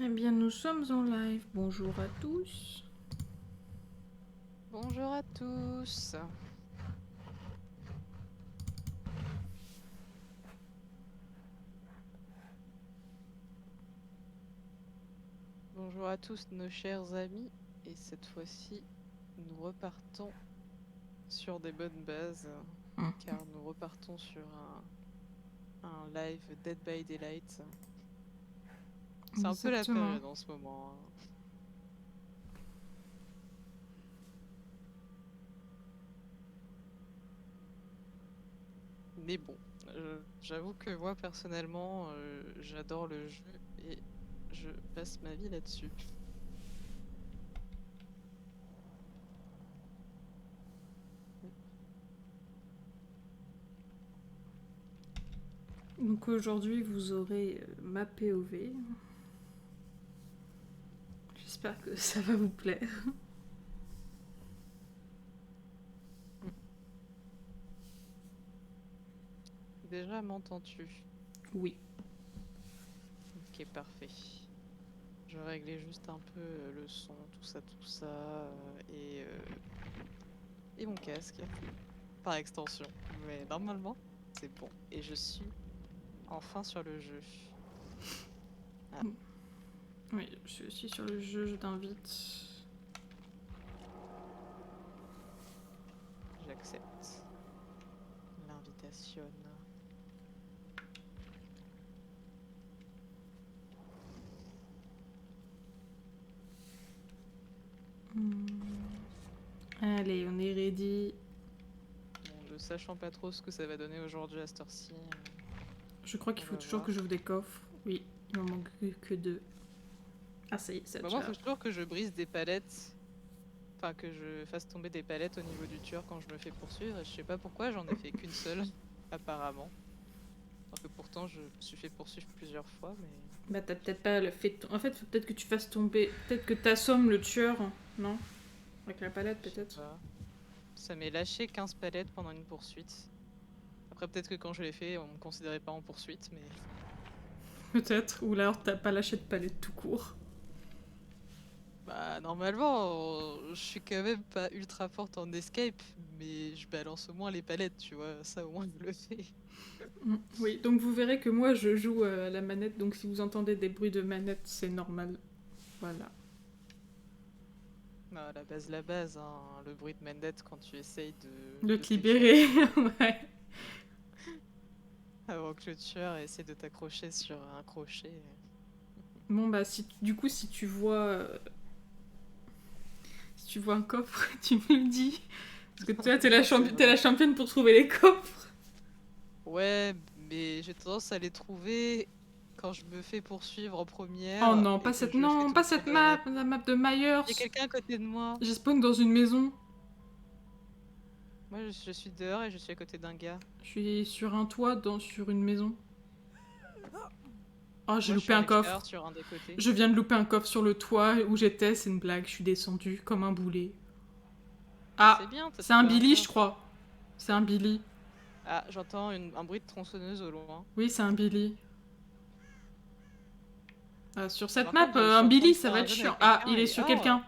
Eh bien, nous sommes en live. Bonjour à tous. Bonjour à tous. Bonjour à tous nos chers amis. Et cette fois-ci, nous repartons sur des bonnes bases. Car nous repartons sur un live Dead by Daylight. C'est un peu la Exactement. période en ce moment. Mais bon, j'avoue que moi personnellement, j'adore le jeu et je passe ma vie là-dessus. Donc aujourd'hui, vous aurez ma POV. J'espère que ça va vous plaire. Déjà, m'entends-tu? Oui. Ok, parfait. Je réglais juste un peu le son, tout ça, et mon casque, par extension. Mais normalement, c'est bon. Et je suis enfin sur le jeu. Ah, Oui, je suis sur le jeu, je t'invite. j'accepte l'invitation. Allez, on est ready. Bon, ne sachant pas trop ce que ça va donner aujourd'hui à cette heure-ci, Je crois on qu'il faut va toujours voir. que j'ouvre des coffres. Oui, il m'en manque que deux. Ah, ça y est, ça a Bah moi, il déjà. faut toujours que je brise des palettes. Enfin, que je fasse tomber des palettes au niveau du tueur quand je me fais poursuivre. Et je sais pas pourquoi, j'en ai fait qu'une seule, apparemment. Alors que pourtant, je me suis fait poursuivre plusieurs fois, mais... Bah, t'as peut-être pas le fait. En fait, faut peut-être que tu fasses tomber. Peut-être que t'assommes le tueur, non? Avec la palette, Je sais peut-être. pas. Ça m'est lâché 15 palettes pendant une poursuite. Après, peut-être que quand je l'ai fait, on me considérait pas en poursuite, mais... Peut-être. Ou alors t'as pas lâché de palette tout court. Bah, normalement, je suis quand même pas ultra forte en escape, mais je balance au moins les palettes, tu vois. Ça, au moins, je le fais. Oui, donc vous verrez que moi je joue à la manette, donc si vous entendez des bruits de manette, c'est normal. Voilà. Bah, la base, hein, le bruit de manette quand tu essayes De de te t'échapper libérer, ouais. avant que le tueur essaie de t'accrocher sur un crochet. Bon bah du coup si tu vois un coffre, tu me le dis. Parce que toi Oui, c'est t'es la vrai. championne pour trouver les coffres. Ouais, mais j'ai tendance à les trouver quand je me fais poursuivre en Oh première non, et que je fais non, tout pas le tour cette de la map. map, la map de Myers. Il y a quelqu'un à côté de moi. J'ai spawn dans une maison. Moi, je suis dehors et je suis à côté d'un gars. Je suis sur un toit sur une maison. Oh, j'ai Moi, je suis loupé en un extérieur coffre. sur un des côtés. Je viens de louper un coffre sur le toit où j'étais, c'est une blague, je suis descendue comme un boulet. Bah, c'est Ah, bien, t'as c'est un trouvé un Billy, je coffre. crois. C'est un Billy. Ah, j'entends un bruit de tronçonneuse au loin. Oui, c'est un Billy. Sur cette Par map, contre, je un suis en train Billy, de ça faire va un être run chiant. avec Ah, quelqu'un il est et sur oh, quelqu'un.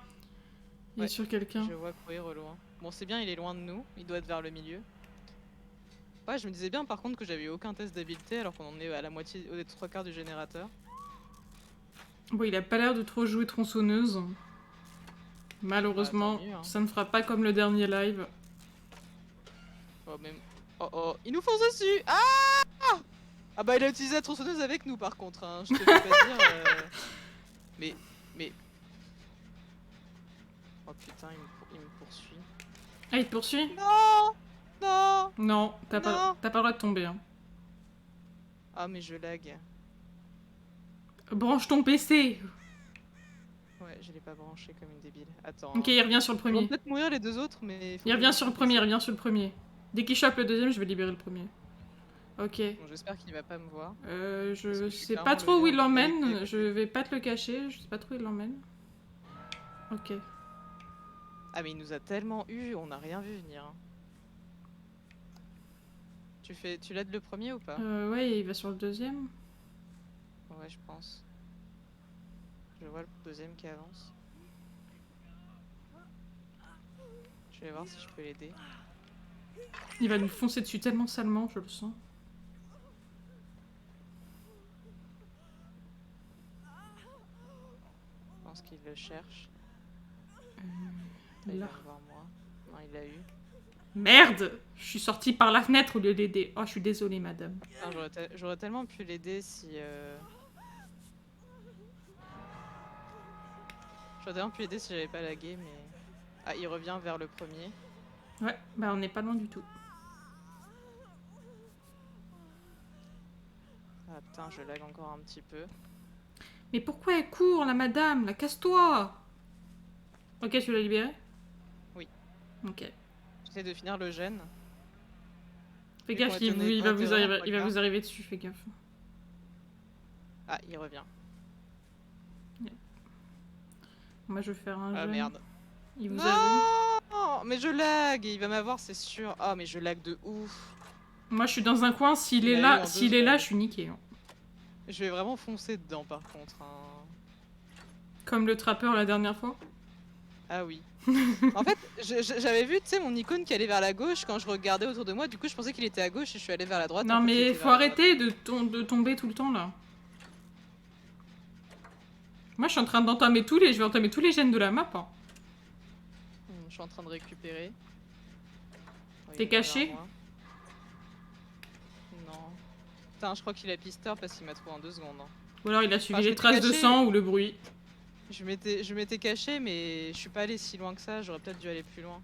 Il est ouais, sur quelqu'un. je vois courir au loin. Bon, c'est bien, il est loin de nous. Il doit être vers le milieu. Ouais, je me disais bien par contre que j'avais eu aucun test d'habileté alors qu'on en est à la moitié, aux trois quarts du générateur. Bon, il a pas l'air de trop jouer tronçonneuse. Bah, tant Malheureusement, mieux, hein. ça ne fera pas comme le dernier live. Oh, même... Oh, oh, il nous fonce dessus! Ah! Ah bah, il a utilisé la tronçonneuse avec nous par contre, hein. Je te fais pas dire... Mais... Mais... Oh putain, il me poursuit. Ah, il te poursuit? Non! Non! Non, Non! t'as pas le droit de tomber. Hein. Ah, mais je lag. Branche ton PC. Ouais, je l'ai pas branché comme une débile. Ok, Attends, hein. il revient sur le Ils vont premier. peut-être mourir les deux autres, mais il faut Il que je revient branche sur mon le premier, il PC. revient sur le premier. Dès qu'il chope le deuxième, je vais libérer le premier. Ok. Bon, j'espère qu'il va pas me voir. Parce Je que je suis sais pas clairement le trop où il nerd du live d'à l'emmène. Je côté. vais pas te le cacher. Je sais pas trop où il l'emmène. Ok. Ah, mais il nous a tellement eu, on n'a rien vu venir, hein. Tu l'aides le premier ou pas? Ouais, il va sur le deuxième. Ouais, je pense. Je vois le deuxième qui avance. Je vais voir si je peux l'aider. Il va nous foncer dessus tellement salement, je le sens. Je pense qu'il le cherche. Là. Il va me voir moi. Non, il l'a eu. Merde! Je suis sortie par la fenêtre au lieu d'aider. Oh, je suis désolée, madame. J'aurais tellement pu l'aider si... J'aurais tellement pu l'aider si j'avais pas lagué, mais... Ah, il revient vers le premier. Ouais, bah on n'est pas loin du tout. Ah putain, je lag encore un petit peu. Mais pourquoi elle court, la madame? La casse-toi! Ok, tu l'as libéré? Oui. Ok. J'essaie de finir le gène. Fais Vu gaffe, qu'on était- il on va était vous vraiment arriver, trois il va quarts. vous arriver dessus, fais gaffe. Ah, il revient. Moi, je vais faire un Ah gène. merde. Il vous a vu? Non, mais je lag, il va m'avoir, c'est sûr. Ah, mais je lag de ouf. Moi, je suis dans un coin. S'il Il est m'a eu là, en s'il 2 est là, secondes. je suis niqué. Hein. Je vais vraiment foncer dedans, par contre. Hein. Comme le trappeur la dernière fois. Ah oui. En fait, j'avais vu, tu sais, mon icône qui allait vers la gauche quand je regardais autour de moi. Du coup, je pensais qu'il était à gauche et je suis allée vers la droite. Non, En fait, il mais était faut vers la droite. arrêter de tomber tout le temps là. Moi, je suis en train d'entamer je vais entamer tous les gènes de la map. Hein. Je suis en train de récupérer. Oh, T'es il vient caché? vers moi. Non. Putain, je crois qu'il a pisteur parce qu'il m'a trouvé en 2 secondes. Hein. Ou alors il a suivi Enfin, je les m'étais traces de caché. sang ou le bruit. Je m'étais caché, mais je suis pas allé si loin que ça. J'aurais peut-être dû aller plus loin.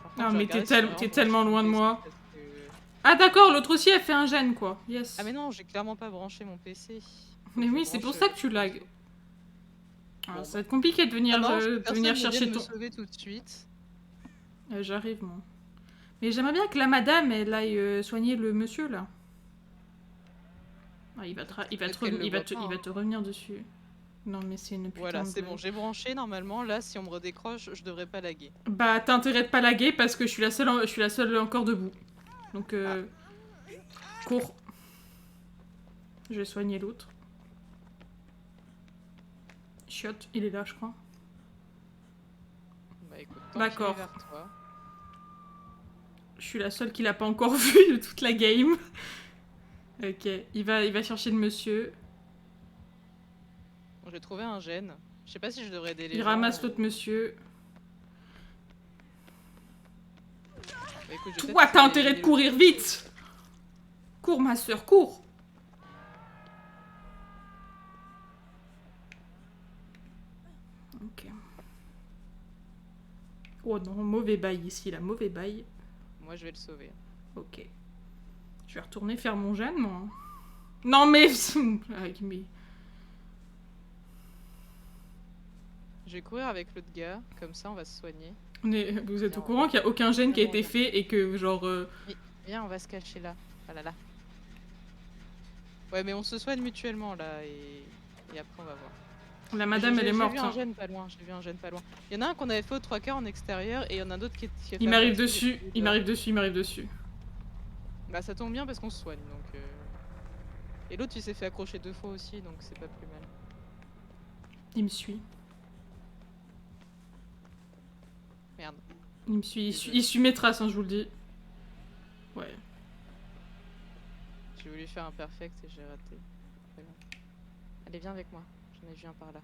Par contre, Ah, je vais mais regarder t'es si vraiment t'es branché tellement mon loin de PC moi. parce que- Ah, d'accord, l'autre aussi a fait un gène quoi. Yes. Ah mais non, j'ai clairement pas branché mon PC. Faut Mais que je oui, c'est pour branche, ça que tu lag. Ah, Bon, ça va être compliqué de venir, ça marche, de personne venir ne vient chercher de me ton. sauver tout de suite. J'arrive, moi. Mais j'aimerais bien que la madame, elle aille soigner le monsieur, là. Ah, il va Peut-être qu'elle le voit pas, il va hein. te revenir dessus. Non, mais c'est une putain Voilà, de c'est bon, blague. j'ai branché normalement. Là, si on me redécroche, je devrais pas laguer. Bah, t'as intérêt de pas laguer parce que je suis je suis la seule encore debout. Donc, cours. Je vais soigner l'autre. Chiotte, il est là, je crois. Bah écoute, tant qu'il est D'accord. vers toi. Je suis la seule qui l'a pas encore vu de toute la game. Ok, il va chercher le monsieur. Bon, j'ai trouvé un gène. Je sais pas si je devrais aider les Il gens. ramasse l'autre monsieur. Bah, écoute, je vais Toi, peut-être t'as essayer intérêt de d'aider courir vite. Cours, ma soeur, cours. Ok. Oh non, mauvais bail ici, là, mauvais bail. Moi, je vais le sauver. Ok. Je vais retourner faire mon gène, moi. Non, mais... Avec mes... Je vais courir avec l'autre gars, comme ça on va se soigner. Vous êtes au Bien, courant qu'il n'y a aucun gène qui a été bien. fait et que, genre... Viens, on va se cacher là. Ah là là. Ouais, mais on se soigne mutuellement là et après on va voir. La madame, elle est morte. J'ai vu un Hein. gène pas loin, j'ai vu un gène pas loin. Il y en a un qu'on avait fait aux 3 quarts en extérieur et il y en a un autre qui a fait Il à m'arrive moitié, dessus, il m'arrive dessus, il m'arrive dessus. Bah ça tombe bien parce qu'on se soigne donc... Et l'autre il s'est fait accrocher 2 fois aussi donc c'est pas plus mal. Il me suit. Merde. Il me suit, il suit mes traces, hein, je vous le dis. Ouais. J'ai voulu faire un perfect et j'ai raté. Pas grave. Allez, viens avec moi. J'en ai vu un par là.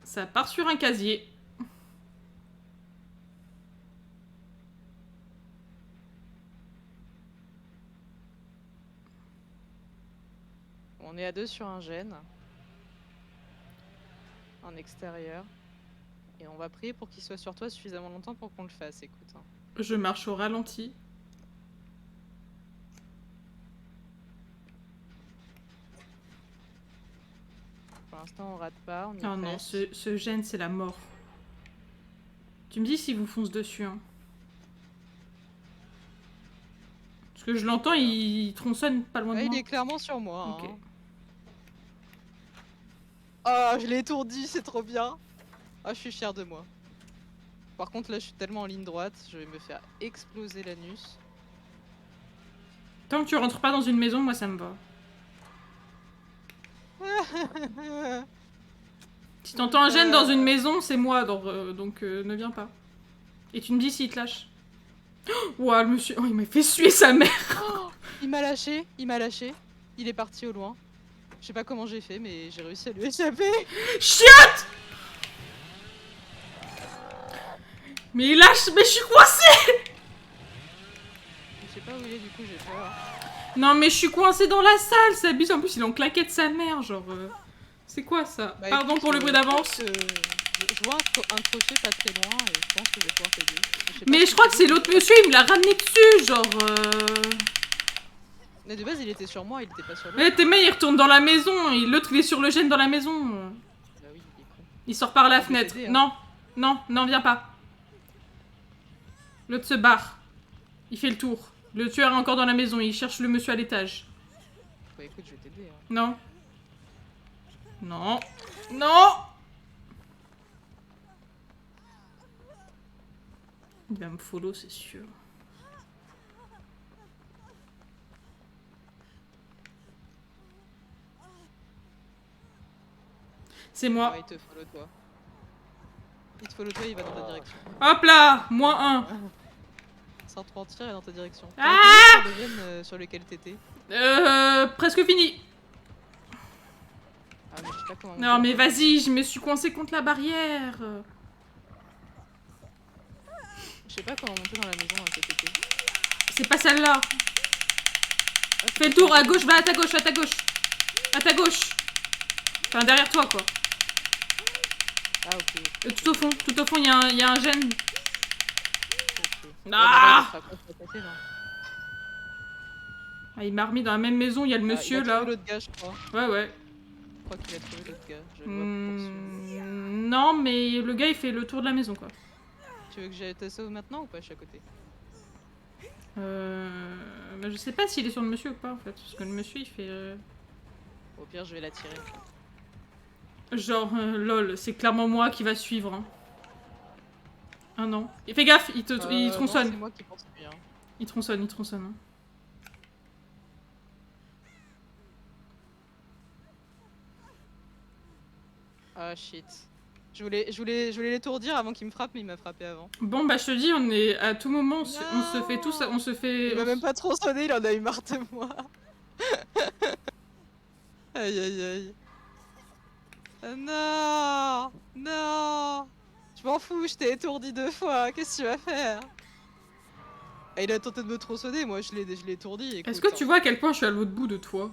Ça part sur un casier. On est à 2 sur un gène. En extérieur. Et on va prier pour qu'il soit sur toi suffisamment longtemps pour qu'on le fasse, écoute. Hein. Je marche au ralenti. Pour l'instant, on rate pas. On y Oh est non, presque. ce gène, c'est la mort. Tu me dis s'il vous fonce dessus, hein. Parce que je l'entends, il tronçonne pas loin de Ouais, moi. il est clairement sur moi. Ok. Hein. Oh, je l'ai étourdi, c'est trop bien. Oh, je suis fière de moi. Par contre, là, je suis tellement en ligne droite, je vais me faire exploser l'anus. Tant que tu rentres pas dans une maison, moi ça me va. Si t'entends un gène dans une maison, c'est moi, donc ne viens pas. Et tu me dis s'il te lâche. Ouah, le monsieur, oh, il m'a fait suer sa mère. Oh, il m'a lâché, il m'a lâché. Il est parti au loin. Je sais pas comment j'ai fait, mais j'ai réussi à lui échapper. Chiotte. Mais il lâche, mais je suis coincée. Je sais pas où il est, du coup, j'ai peur. Non, mais je suis coincée dans la salle, c'est abusé. En plus, il est en claquette sa mère, genre. C'est quoi ça? Bah, Pardon écoute, pour le bruit d'avance. Je vois un crochet pas très loin et je pense que je vais pouvoir t'aider. Mais je crois que c'est l'autre monsieur, il me l'a ramené dessus, genre. Mais de base, il était sur moi, il était pas sur lui. Mais tes mains, il retourne dans la maison, et l'autre, il est sur le gène dans la maison. Bah oui, il est con. Il sort par la Je vais fenêtre. t'aider, hein. Non, non, non, viens pas. L'autre se barre. Il fait le tour. Le tueur est encore dans la maison, il cherche le monsieur à l'étage. Bah écoute, je vais t'aider. Hein. Non. Non. Non. Il va me follow, c'est sûr. C'est moi. Ouais, il te follow toi. Il te follow toi, il va dans ta direction. Hop là, -1. Sans te mentir, il est dans ta direction. Ah sur le gène sur lequel t'étais. Presque fini. Ah, mais je sais pas comment. Non mais vas-y, je me suis coincée contre la barrière. Je sais pas comment monter dans la maison dans laquelle t'étais. C'est pas celle-là. Ah, Fais le tour, à gauche, va à ta gauche, à ta gauche. À ta gauche. Enfin, derrière toi, quoi. Ah, ok. Tout au fond, il y a un gène. Okay. Ah, Ouais, ah, il m'a remis dans la même maison, il y a le monsieur, il a là. trouvé l'autre gars, je crois. Ouais, ouais. Je crois qu'il a trouvé l'autre gars. Je le vois poursuivre. Non, mais le gars, il fait le tour de la maison, quoi. Tu veux que j'aille te sauver maintenant ou pas? Je suis à côté. Mais je sais pas s'il est sur le monsieur ou pas, en fait. Parce que le monsieur, il fait... Au pire, je vais l'attirer. Genre, lol, c'est clairement moi qui va suivre. Hein. Ah non. Et fais gaffe, il tronçonne. Non, c'est moi qui pense bien. Il tronçonne, il tronçonne. Hein. Ah shit. Je voulais l'étourdir avant qu'il me frappe, mais il m'a frappé avant. Bon, bah je te dis, on est à tout moment, on se fait tous, on se fait... Il m'a même pas tronçonné, il en a eu marre de moi. Aïe aïe aïe. Non. Non. Je m'en fous, je t'ai étourdi 2 fois, qu'est-ce que tu vas faire? Ah, il a tenté de me tronçonner, moi je l'ai étourdi. Est-ce que tu vois à quel point je suis à l'autre bout de toi?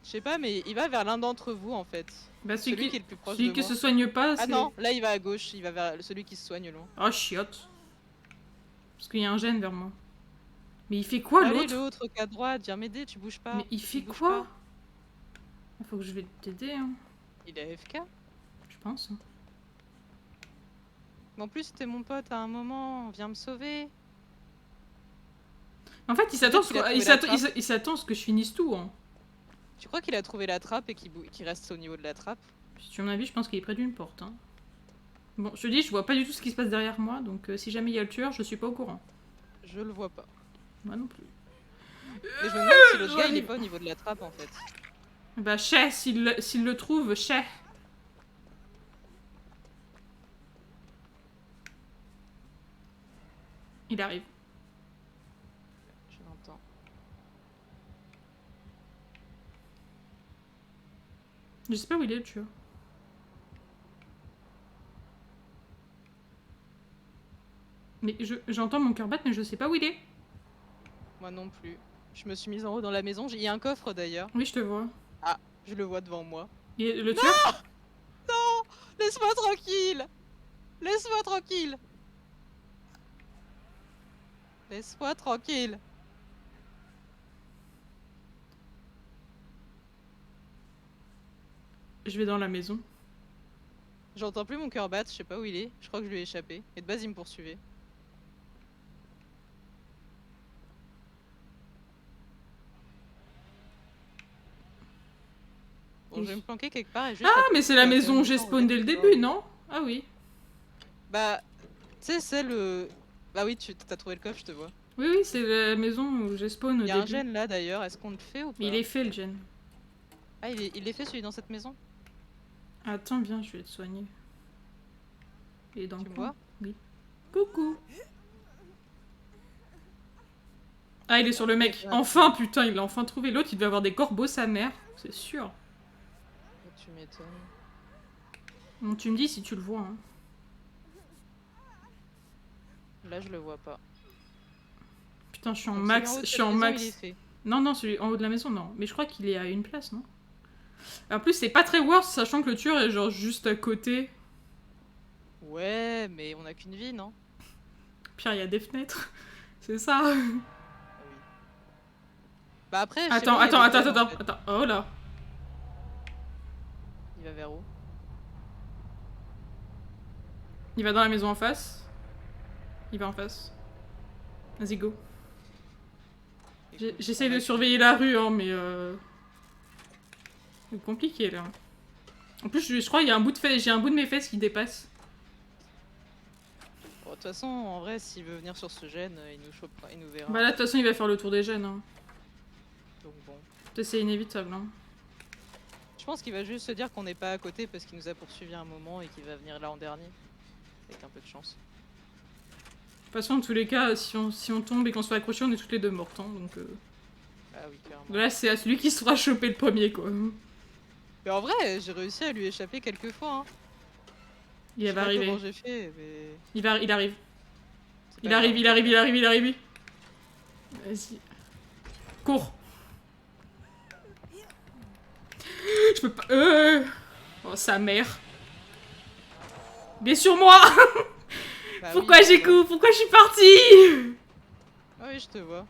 Je sais pas, mais il va vers l'un d'entre vous en fait. Bah, celui qui est le plus proche de celui qui moi. se soigne pas, Ah non, là il va à gauche, il va vers celui qui se soigne loin. Oh, chiotte. Parce qu'il y a un gène vers moi. Mais il fait quoi l'autre? Allez, l'autre qui est à droite, viens m'aider, tu bouges pas. Mais il fait quoi? Faut que je vais t'aider, hein. Il est AFK? Je pense. Mais en plus, c'était mon pote à un moment, viens me sauver. En fait, il s'attend à ce que je finisse tout, hein. Tu crois qu'il a trouvé la trappe et qu'il reste au niveau de la trappe? Si mon avis, je pense qu'il est près d'une porte. Hein. Bon, je te dis, je vois pas du tout ce qui se passe derrière moi, donc si jamais il y a le tueur, je suis pas au courant. Je le vois pas. Moi non plus. Mais je me demande si l'autre gars il est pas au niveau de la trappe en fait. Bah, chais, s'il le trouve, chais. Il arrive. Je l'entends. Je sais pas où il est le tueur. Mais j'entends mon cœur battre, mais je sais pas où il est. Moi non plus. Je me suis mise en haut dans la maison. Il y a un coffre d'ailleurs. Oui, je te vois. Ah, je le vois devant moi. Et le tueur? Non, laisse-moi tranquille. Laisse-moi tranquille. Laisse-moi tranquille. Je vais dans la maison. J'entends plus mon cœur battre, je sais pas où il est. Je crois que je lui ai échappé. Et de base, il me poursuivait. Bon, Bon, je vais me planquer quelque part et juste... Ah, mais c'est la maison où j'ai spawn dès le début, non? Ah oui. Bah, tu sais, c'est le... Bah oui, tu t'as trouvé le coffre, je te vois. Oui, oui, c'est la maison où j'ai spawn au Il y a début. un gène là d'ailleurs, est-ce qu'on le fait ou pas? Mais il est fait le gen. Ah, il est fait celui dans cette maison? Attends, viens, je vais te soigner. Il est dans Tu le me coin. vois? Oui. Coucou. Ah, il est sur le mec. Enfin, putain, il l'a enfin trouvé. L'autre, il devait avoir des corbeaux, sa mère. C'est sûr. Tu m'étonnes. Bon, tu me dis si tu le vois. Hein. Là, je le vois pas. Putain, je suis en Donc, max. celui en haut de Je suis cette en maison, max. il est fait. Non, non, celui en haut de la maison, non. Mais je crois qu'il est à une place, non? En plus, c'est pas très worse, sachant que le tueur est genre juste à côté. Ouais, mais on a qu'une vie, non? Pire, il y a des fenêtres. C'est ça. Ah oui. Bah après, je sais Attends, pas, il y a attends, des attends, gènes, en attends, fait. attends. Oh là. Il va vers où? Il va dans la maison en face. Il va en face. Vas-y, go. Écoute, J'essaye on va de surveiller la rue, hein, mais c'est compliqué, là. En plus, je crois qu'il y a un bout de j'ai un bout de mes fesses qui dépasse. Bon, de toute façon, en vrai, s'il veut venir sur ce gène, il nous chopera, il nous verra. Bah là, de toute façon, il va faire le tour des gènes. Hein. Donc bon. C'est inévitable. Hein. Je pense qu'il va juste se dire qu'on n'est pas à côté parce qu'il nous a poursuivi un moment et qu'il va venir là en dernier. Avec un peu de chance. De toute façon, dans tous les cas, si on tombe et qu'on se fait accrocher, on est toutes les deux mortes. Hein, donc, Ah oui, clairement. là, c'est à celui qui sera chopé le premier, quoi. Mais en vrai, j'ai réussi à lui échapper quelques fois. Hein. Il va arriver. Comment j'ai fait, mais... Il arrive. Il arrive, il arrive. Vas-y. Cours. Je peux pas... Oh, sa mère. Il est sur moi. Bah Pourquoi oui, j'ai coup? Pourquoi je suis partie? Ah oui, je te vois.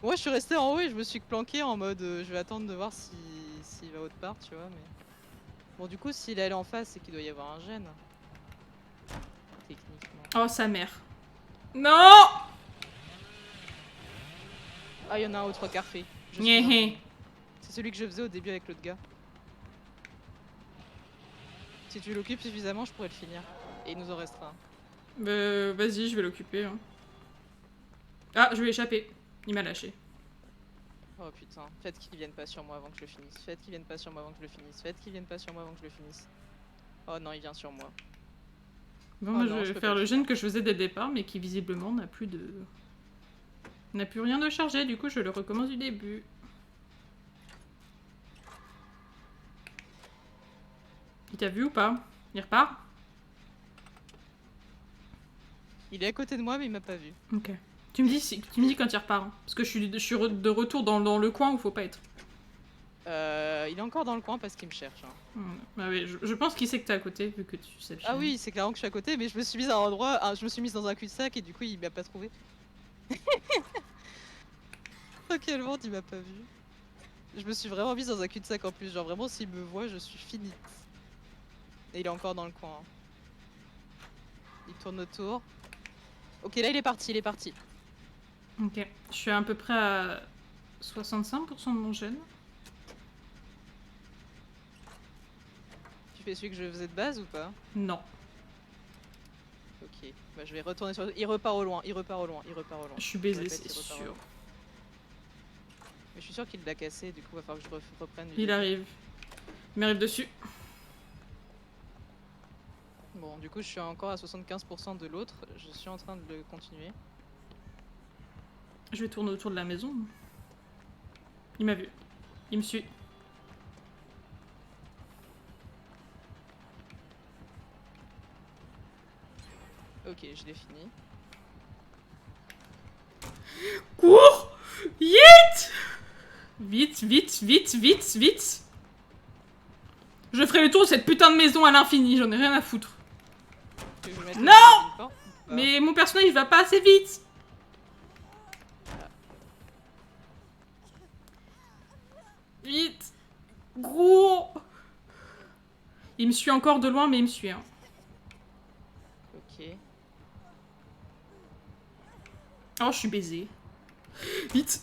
Moi, je suis restée en haut et je me suis planquée en mode je vais attendre de voir s'il va autre part, tu vois. Mais bon, du coup, s'il est allé en face, c'est qu'il doit y avoir un gène. Techniquement. Oh, sa mère. Non. Ah, il y en a un aux 3/4 fait. Nyéhé. C'est celui que je faisais au début avec l'autre gars. Si tu l'occupes suffisamment, je pourrais le finir. Et il nous en restera un. Vas-y, je vais l'occuper. Hein. Ah, je vais échapper. Il m'a lâché. Oh putain, faites qu'ils viennent pas sur moi avant que je le finisse. Faites qu'ils viennent pas sur moi avant que je le finisse. Faites qu'ils viennent pas sur moi avant que je le finisse. Oh non, il vient sur moi. Bon, Oh moi, non, je je vais peux faire pas le le gène que je faisais dès le départ, mais qui visiblement n'a plus de... n'a plus rien de chargé, du coup je le recommence du début. Il t'a vu ou pas? Il repart? Il est à côté de moi, mais il m'a pas vu. Ok. Tu me dis quand il repart. Hein. Parce que je suis de retour dans le coin où faut pas être. Il est encore dans le coin parce qu'il me cherche. Hein. Ah oui, je pense qu'il sait que t'es à côté, vu que tu sais le Ah oui, c'est clairement que je suis à côté, mais je me suis mise à un endroit, je me suis mise dans un cul-de-sac et du coup il m'a pas trouvé. Tranquillement, il m'a pas vu. Je me suis vraiment mise dans un cul-de-sac en plus, genre vraiment s'il me voit, je suis finie. Et il est encore dans le coin. Hein. Il tourne autour. Ok, là il est parti, Ok, je suis à peu près à 65% de mon gène. Tu fais celui que je faisais de base ou pas? Non. Ok, bah je vais retourner sur... Il repart au loin. Je suis baisée, c'est sûr. Mais je suis sûr qu'il l'a cassé, du coup va falloir que je reprenne. Il arrive. Il m'arrive dessus. Bon, du coup je suis encore à 75% de l'autre, je suis en train de le continuer. Je vais tourner autour de la maison. Il m'a vu. Il me suit. Ok, je l'ai fini. Cours! Vite! Vite! Je ferai le tour de cette putain de maison à l'infini, j'en ai rien à foutre. Non! Mais mon personnage il va pas assez vite! Vite! Gros! Il me suit encore de loin, mais il me suit. Hein. Ok. Oh, je suis baisée. Vite!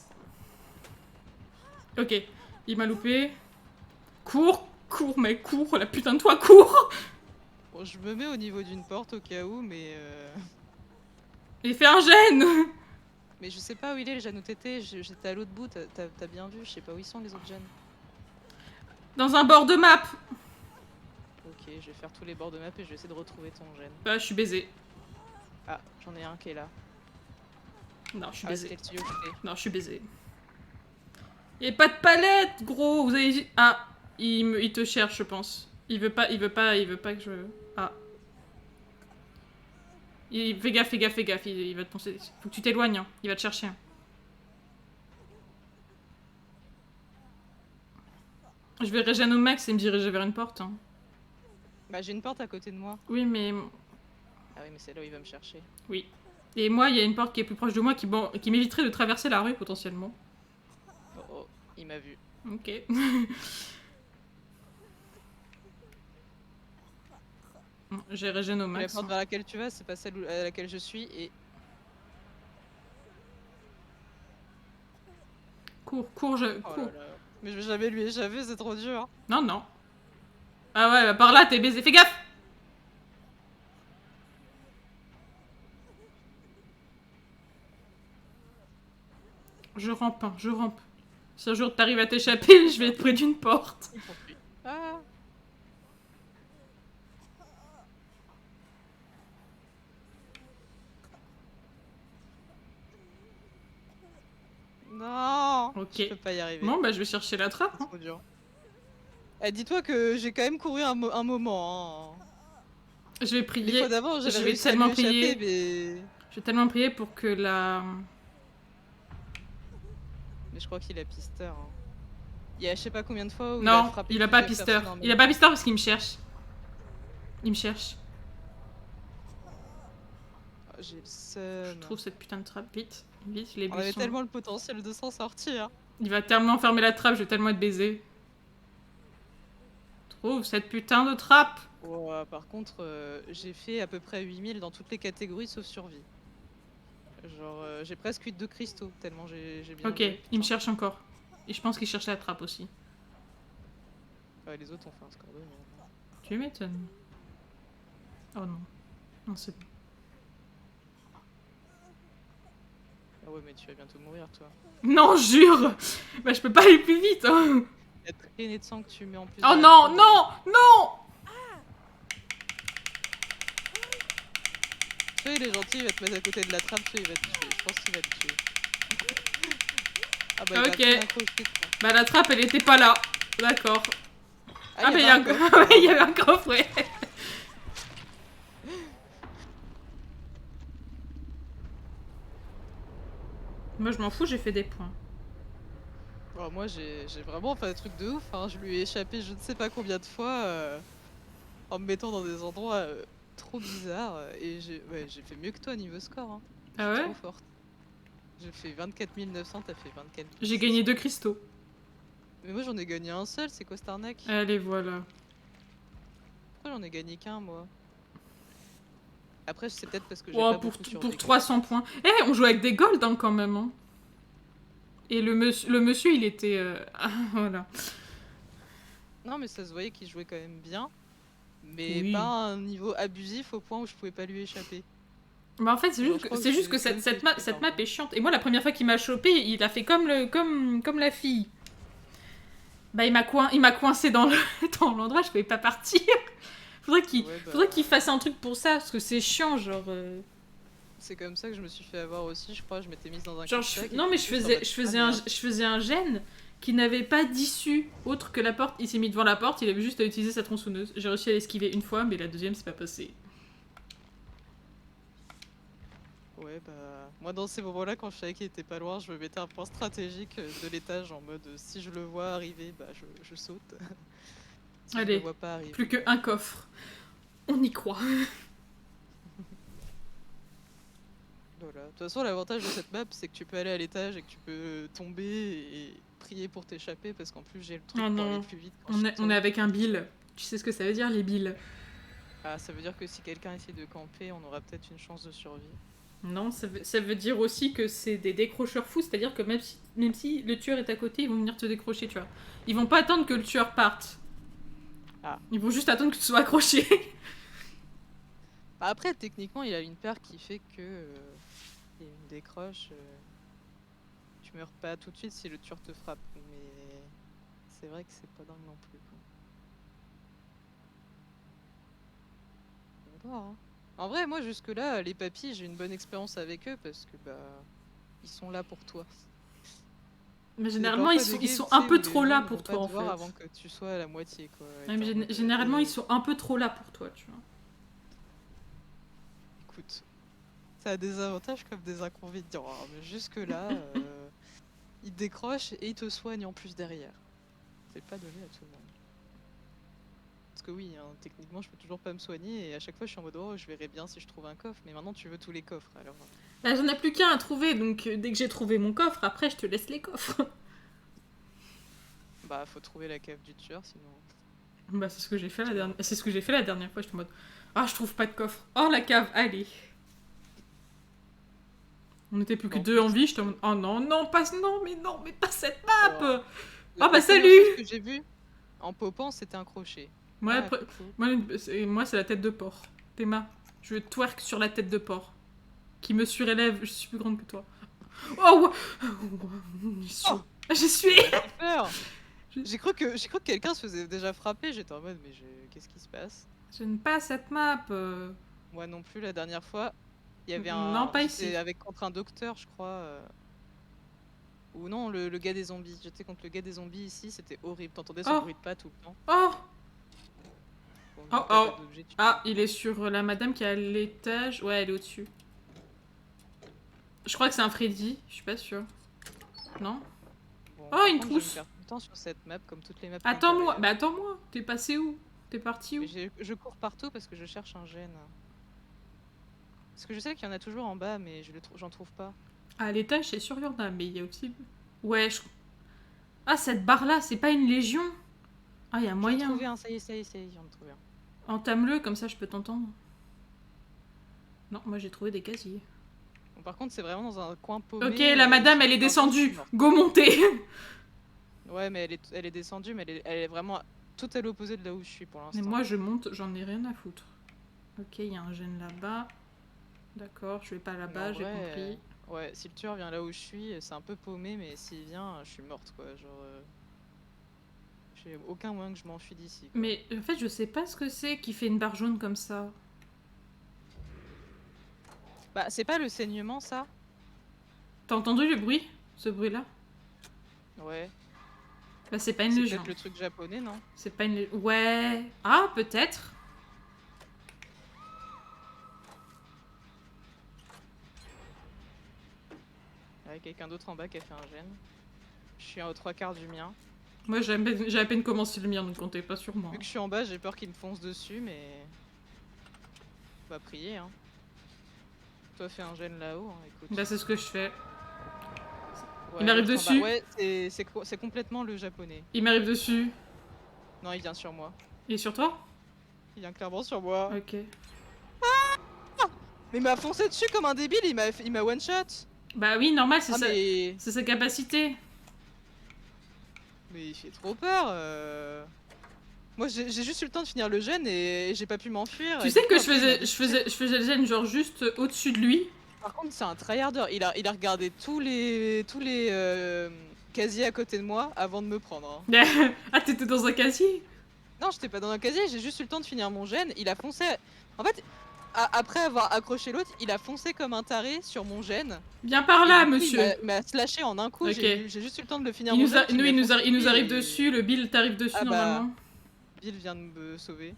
Ok, il m'a loupé. Cours! Cours, mec, cours, la putain de toi, cours. Bon, je me mets au niveau d'une porte au cas où, mais... Il fait un gène. Mais je sais pas où il est, le gène où t'étais. J'étais à l'autre bout, t'as bien vu. Je sais pas où ils sont, les autres gènes. Dans un bord de map. Ok, je vais faire tous les bords de map et je vais essayer de retrouver ton gène. Bah, je suis baisé. Ah, j'en ai un qui est là. Non, je suis Ah, baisé. c'était le tuyau que Non, je suis baisé. Y'a pas de palette, gros. Vous avez... Ah, il te cherche, je pense. Il veut pas que je... Ah. Fais gaffe, fais gaffe, fais gaffe. Il va te poncer. Faut que tu t'éloignes, hein. Il va te chercher. Je vais régénérer au max et me diriger vers une porte. Hein. Bah, j'ai une porte à côté de moi. Oui, mais... Ah oui, mais c'est là où il va me chercher. Oui. Et moi, il y a une porte qui est plus proche de moi qui m'éviterait de traverser la rue, potentiellement. Oh, oh, il m'a vu. Ok. J'ai régéné au La max. porte vers laquelle tu vas, c'est pas celle à laquelle je suis et... Cours, Oh cours. là là. Mais je vais jamais lui échapper, c'est trop dur. Non, non. Ah ouais, bah par là, t'es baisé. Fais gaffe! Je rampe, hein, je rampe. Si un jour t'arrives à t'échapper, je vais être près d'une porte. Ah. Non. Ok. Je peux pas y arriver. Bon, bah je vais chercher la trappe. C'est Hein. trop dur. Eh, dis-toi que j'ai quand même couru un moment. Hein. Je vais Les prier. fois d'avant, Je j'avais vais réussi à tellement lui échapper, prier. mais... Je vais tellement prier pour que la... Mais je crois qu'il a pisteur. Hein. Il y a je sais pas combien de fois où il a Non, frappé il a pas plusieurs pisteur. personnes en Il a même pas temps. pisteur parce qu'il me cherche. Il me cherche. Oh, j'ai le Je seum. trouve cette putain de trappe. Vite, vite, les On avait buissons. tellement le potentiel de s'en sortir. Il va tellement fermer la trappe, je vais tellement être baisé. Trouve cette putain de trappe. Oh, par contre, j'ai fait à peu près 8000 dans toutes les catégories sauf survie. Genre, j'ai presque eu 2 cristaux, tellement j'ai bien Ok, joué, il me putain. cherche encore. Et je pense qu'il cherche la trappe aussi. Ouais, les autres ont fait un score de merde. Tu m'étonnes. Oh non. Non, c'est bon. Ah ouais, mais tu vas bientôt mourir, toi. Non, jure. Bah, je peux pas aller plus vite. Hein. La traînée de sang que tu mets en plus. Oh dans la non, traîne. non, non. Soit il est gentil, il va te mettre à côté de la trappe, soit il va te tuer. Je pense qu'il va te tuer. Ah bah, il Ok. va accrocher, quoi. Bah, la trappe, elle était pas là. D'accord. Ah, bah, il y avait a un un coffre. coffre. Il y avait un coffre, ouais. Moi, je m'en fous, j'ai fait des points. Bon, moi, j'ai vraiment fait un truc de ouf. Hein. Je lui ai échappé je ne sais pas combien de fois en me mettant dans des endroits trop bizarres. Et j'ai fait mieux que toi niveau score. Hein. Ah Je suis ouais? trop forte. J'ai fait 24 900, t'as fait 24 000. J'ai gagné 2 cristaux. Mais moi, j'en ai gagné un seul, c'est quoi cette arnaque? Allez, voilà. Pourquoi j'en ai gagné qu'un, moi? Après, c'est peut-être parce que j'ai Oh, pas beaucoup pour survécu. 300 points. Eh, on joue avec des golds hein, quand même. Hein. Et le monsieur, il était... Ah, voilà. Non, mais ça se voyait qu'il jouait quand même bien. Mais Oui. pas à un niveau abusif au point où je pouvais pas lui échapper. Bah en fait, c'est Alors, juste je crois que, c'est juste que j'ai quand cette même map, fait cette par map est chiante. Et moi, la première fois qu'il m'a chopé, il a fait comme la fille. Bah, il m'a coincé dans l'endroit, je pouvais pas partir. Faudrait Ouais, bah, faudrait qu'il fasse un truc pour ça, parce que c'est chiant, genre... c'est comme ça que je me suis fait avoir aussi, je crois. Je m'étais mise dans un Genre, cul-de-sac et non, mais du coup, j'étais en mode, je faisais un gène qui n'avait pas d'issue autre que la porte. Il s'est mis devant la porte, il avait juste à utiliser sa tronçonneuse. J'ai réussi à l'esquiver une fois, mais la deuxième, c'est pas passé. Ouais, bah. Moi, dans ces moments-là, quand je savais qu'il était pas loin, je me mettais un point stratégique de l'étage en mode si je le vois arriver, bah je saute. Si je Allez, le vois pas arriver. plus qu'un coffre. On y croit. Voilà. De toute façon, l'avantage de cette map, c'est que tu peux aller à l'étage et que tu peux tomber et prier pour t'échapper parce qu'en plus, j'ai le truc Oh pour non. aller plus vite. Quand On je est saute. avec un bill. Tu sais ce que ça veut dire, les bills? Ah, ça veut dire que si quelqu'un essaie de camper, on aura peut-être une chance de survie. Non, ça veut dire aussi que c'est des décrocheurs fous, c'est-à-dire que même si le tueur est à côté, ils vont venir te décrocher, tu vois. Ils vont pas attendre que le tueur parte. Ah. Ils vont juste attendre que tu sois accroché. Bah après, techniquement, il a une paire qui fait que il y a une décroche. Tu meurs pas tout de suite si le tueur te frappe. Mais c'est vrai que c'est pas dingue non plus. Quoi. On va voir, hein. En vrai, moi jusque-là, les papys, j'ai une bonne expérience avec eux parce que bah ils sont là pour toi. Mais Il y a généralement, parfois ils des sont, ils games, sont tu un sais, peu où les trop gens là ils vont pour pas toi, te en voir fait. avant que tu sois à la moitié, quoi. Et Ouais, t'es en mais mode, généralement, ils sont un peu trop là pour toi, tu vois. écoute, ça a des avantages comme des inconvénients, hein, mais jusque-là, ils te décrochent et ils te soignent en plus derrière. C'est pas donné à tout le monde. Parce que oui, hein, techniquement, je peux toujours pas me soigner et à chaque fois, je suis en mode, oh, je verrai bien si je trouve un coffre. Mais maintenant, tu veux tous les coffres, alors. Là, j'en ai plus qu'un à trouver, donc dès que j'ai trouvé mon coffre, après, je te laisse les coffres. Bah, faut trouver la cave du tueur, sinon. Bah, c'est ce que j'ai fait la dernière... C'est ce que j'ai fait la dernière fois, j'étais en mode... Ah, je trouve pas de coffre. Oh, la cave, allez. On était plus que En deux en plus, vie, j'étais en mode... Oh non, non, pas... Non, mais pas cette map. alors, Oh, bah, la première salut. chose que j'ai vue en popant, c'était un crochet. Moi, Ah, coucou. moi c'est la tête de porc. Théma, je twerk sur la tête de porc. Qui me surélève, je suis plus grande que toi. Oh, Oh, j'ai sué. ça fait peur. J'ai cru que quelqu'un se faisait déjà frapper. J'étais en mode, mais qu'est-ce qui se passe? J'aime pas cette map. Moi non plus, la dernière fois, il y avait Non, pas j'étais ici. avec contre un docteur, je crois. Ou non, le gars des zombies. J'étais contre le gars des zombies ici, c'était horrible. T'entendais son Oh. bruit de pas tout le temps. Oh. Bon, Oh, vu que t'as oh. pas d'objet, tu Ah, il est sur la madame qui est à l'étage. Ouais, elle est au-dessus. Je crois que c'est un Freddy, je suis pas sûre. Non? Bon, Oh, par une contre, je vais me trousse. faire tout le temps sur cette map, comme toutes les maps. Attends-moi. intérieures. Bah, attends-moi. T'es passé où? T'es parti où? Mais je cours partout parce que je cherche un gène. Parce que je sais qu'il y en a toujours en bas, mais j'en trouve pas. À l'étage, c'est sûr, il y en a, mais il y a aussi... Ouais, Ah, cette barre-là, c'est pas une légion? Ah, il y a J'en ai moyen. trouvé un, ça y est, j'en ai trouvé un. Entame-le, comme ça je peux t'entendre. Non, moi j'ai trouvé des casiers. Bon, par contre, c'est vraiment dans un coin paumé. Ok, la madame, elle est si je suis descendue. morte. Go monter. Ouais, mais elle est descendue, mais elle est vraiment tout à l'opposé de là où je suis pour l'instant. Mais moi je monte, j'en ai rien à foutre. Ok, il y a un gène là-bas. D'accord, je vais pas là-bas, j'ai compris. Ouais, si le tueur vient là où je suis, c'est un peu paumé, mais s'il vient, je suis morte, quoi. Genre, j'ai aucun moyen que je m'enfuis d'ici. Mais en fait, je sais pas ce que c'est qui fait une barre jaune comme ça. Bah, c'est pas le saignement, ça? T'as entendu le bruit? Ce bruit-là? Ouais. Bah, c'est pas une C'est légion. peut-être le truc japonais, non? C'est pas une légion. Ouais. Ah, peut-être. Ouais, quelqu'un d'autre en bas qui a fait un gène. Je suis aux 3/4 du mien. Moi, j'ai à peine commencé le mien, donc comptez pas sur moi. Vu que je suis en bas, j'ai peur qu'il me fonce dessus, mais... On va prier, hein. Toi, fais un gène là-haut, hein, écoute. Bah, c'est ce que je fais. Ouais, il m'arrive l'autre en bas. dessus. Ouais, c'est complètement le japonais. Il m'arrive dessus. Non, il vient sur moi. Il est sur toi? Il vient clairement sur moi. Ok. Mais il m'a foncé dessus comme un débile, il m'a one shot. Bah oui, normal, Ah, mais... c'est sa capacité. Mais il fait trop peur. Moi, j'ai juste eu le temps de finir le gène et j'ai pas pu m'enfuir. Tu et sais du que coup, après, je faisais le gène genre juste au-dessus de lui. Par contre, c'est un tryharder. Il a regardé tous les casiers à côté de moi avant de me prendre. Hein. Ah, t'étais dans un casier? Non, j'étais pas dans un casier, j'ai juste eu le temps de finir mon gène. Il a foncé. En fait, après avoir accroché l'autre, il a foncé comme un taré sur mon gène. Viens par là, Et du coup, monsieur. Il m'a slashé en un coup. Ok. J'ai juste eu le temps de le finir. Il mon nous, a- gène, nous, il nous, a- il nous foncé arrive et- dessus, le Bill t'arrive dessus Ah bah. normalement. Bill vient de me sauver.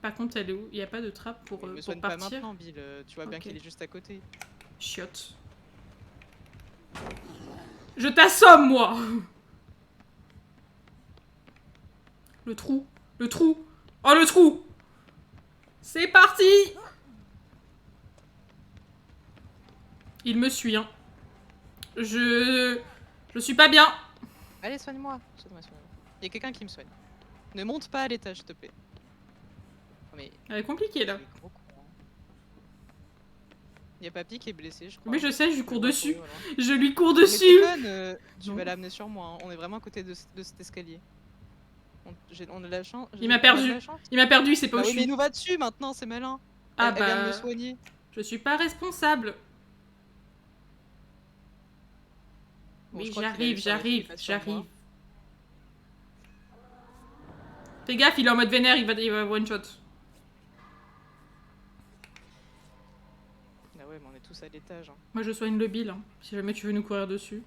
Par contre, elle est où? Il y a pas de trappe Il me pour soigne pas partir. maintenant, Bill. Tu vois bien Ok. qu'il est juste à côté. Chiotte. Je t'assomme, moi. Le trou. Le trou. Oh, le trou. C'est parti. Il me suit, hein. Je suis pas bien. Allez, soigne-moi. Soigne-moi. Il y a quelqu'un qui me soigne. Ne monte pas à l'étage, s'il te plaît. Non, mais... Elle est compliquée, là. c'est gros con, hein. Il y a Papy qui est blessé, je crois. Oui, je sais, je lui cours vois dessus. courir, voilà. Je lui cours Mais dessus. t'es conne, tu Non. vas l'amener sur moi. Hein. On est vraiment à côté de cet escalier. On a de la chance. Il m'a On a de perdu. la chance. Il m'a perdu, c'est pas Bah où je oui, mais suis. il nous va dessus maintenant, c'est malin. Ah Elle vient de me bah... soigner. Je suis pas responsable. Bon, Oui, je crois qu'il allait sur la fille, il j'arrive. passe sur moi. Fais gaffe, il est en mode vénère, il va one shot. Ah ouais, mais on est tous à l'étage. Hein. Moi je soigne le Bill, hein, si jamais tu veux nous courir dessus.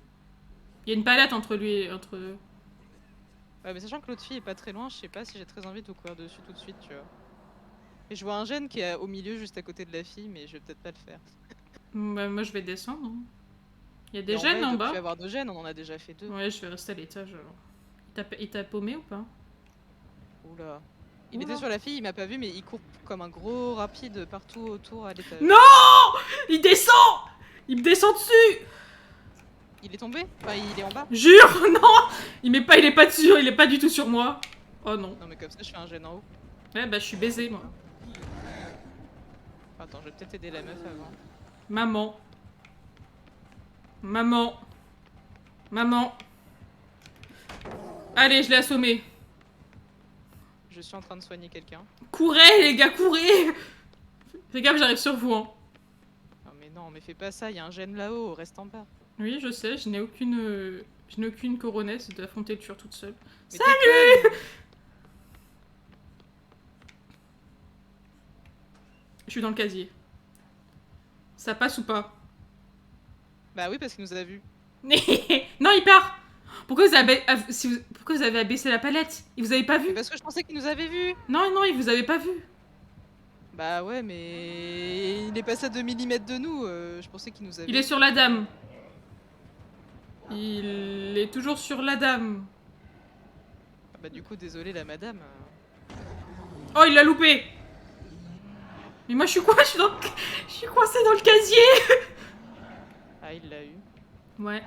Il y a une palette entre lui et entre... Ouais, mais sachant que l'autre fille est pas très loin, je sais pas si j'ai très envie de vous courir dessus tout de suite, tu vois. Et je vois un gène qui est au milieu, juste à côté de la fille, mais je vais peut-être pas le faire. Bah, moi je vais descendre. Hein. Il y a des Mais gènes en il doit bas. plus avoir de gènes, on en a déjà fait 2. Ouais, je vais rester à l'étage alors. Il t'a paumé ou pas? Oula. Il Oula. était sur la fille, il m'a pas vu, mais il court comme un gros rapide partout autour à l'étage. Non! Il descend! Il me descend dessus! Il est tombé? Enfin, il est en bas? Jure, non! Il est pas dessus, il est pas du tout sur moi. Oh non. Non, mais comme ça, je fais un gène en haut. Ouais, bah je suis baisée moi. Attends, je vais peut-être aider la meuf avant. Maman. Maman. Maman. Allez, je l'ai assommé. Je suis en train de soigner quelqu'un. Courez, les gars, courez! Fais gaffe, j'arrive sur vous, hein. Non, mais non, mais fais pas ça, il y a un gène là-haut, reste en bas. Oui, je sais, je n'ai aucune coronesse d'affronter le tueur toute seule. Mais Salut! Je suis dans le casier. Ça passe ou pas? Bah oui, parce qu'il nous a vus. Non, il part! Pourquoi pourquoi vous avez abaissé la palette? Il vous avait pas vu? Mais parce que je pensais qu'il nous avait vus. Non, non, il vous avait pas vu. Bah ouais, mais il est passé à 2 mm de nous, je pensais qu'il nous avait Il est sur la dame. Il est toujours sur la dame. Ah bah du coup, désolé la madame. Oh, il l'a loupé! Mais moi, je suis quoi? Je suis coincée dans le casier! Ah, il l'a eu. Ouais.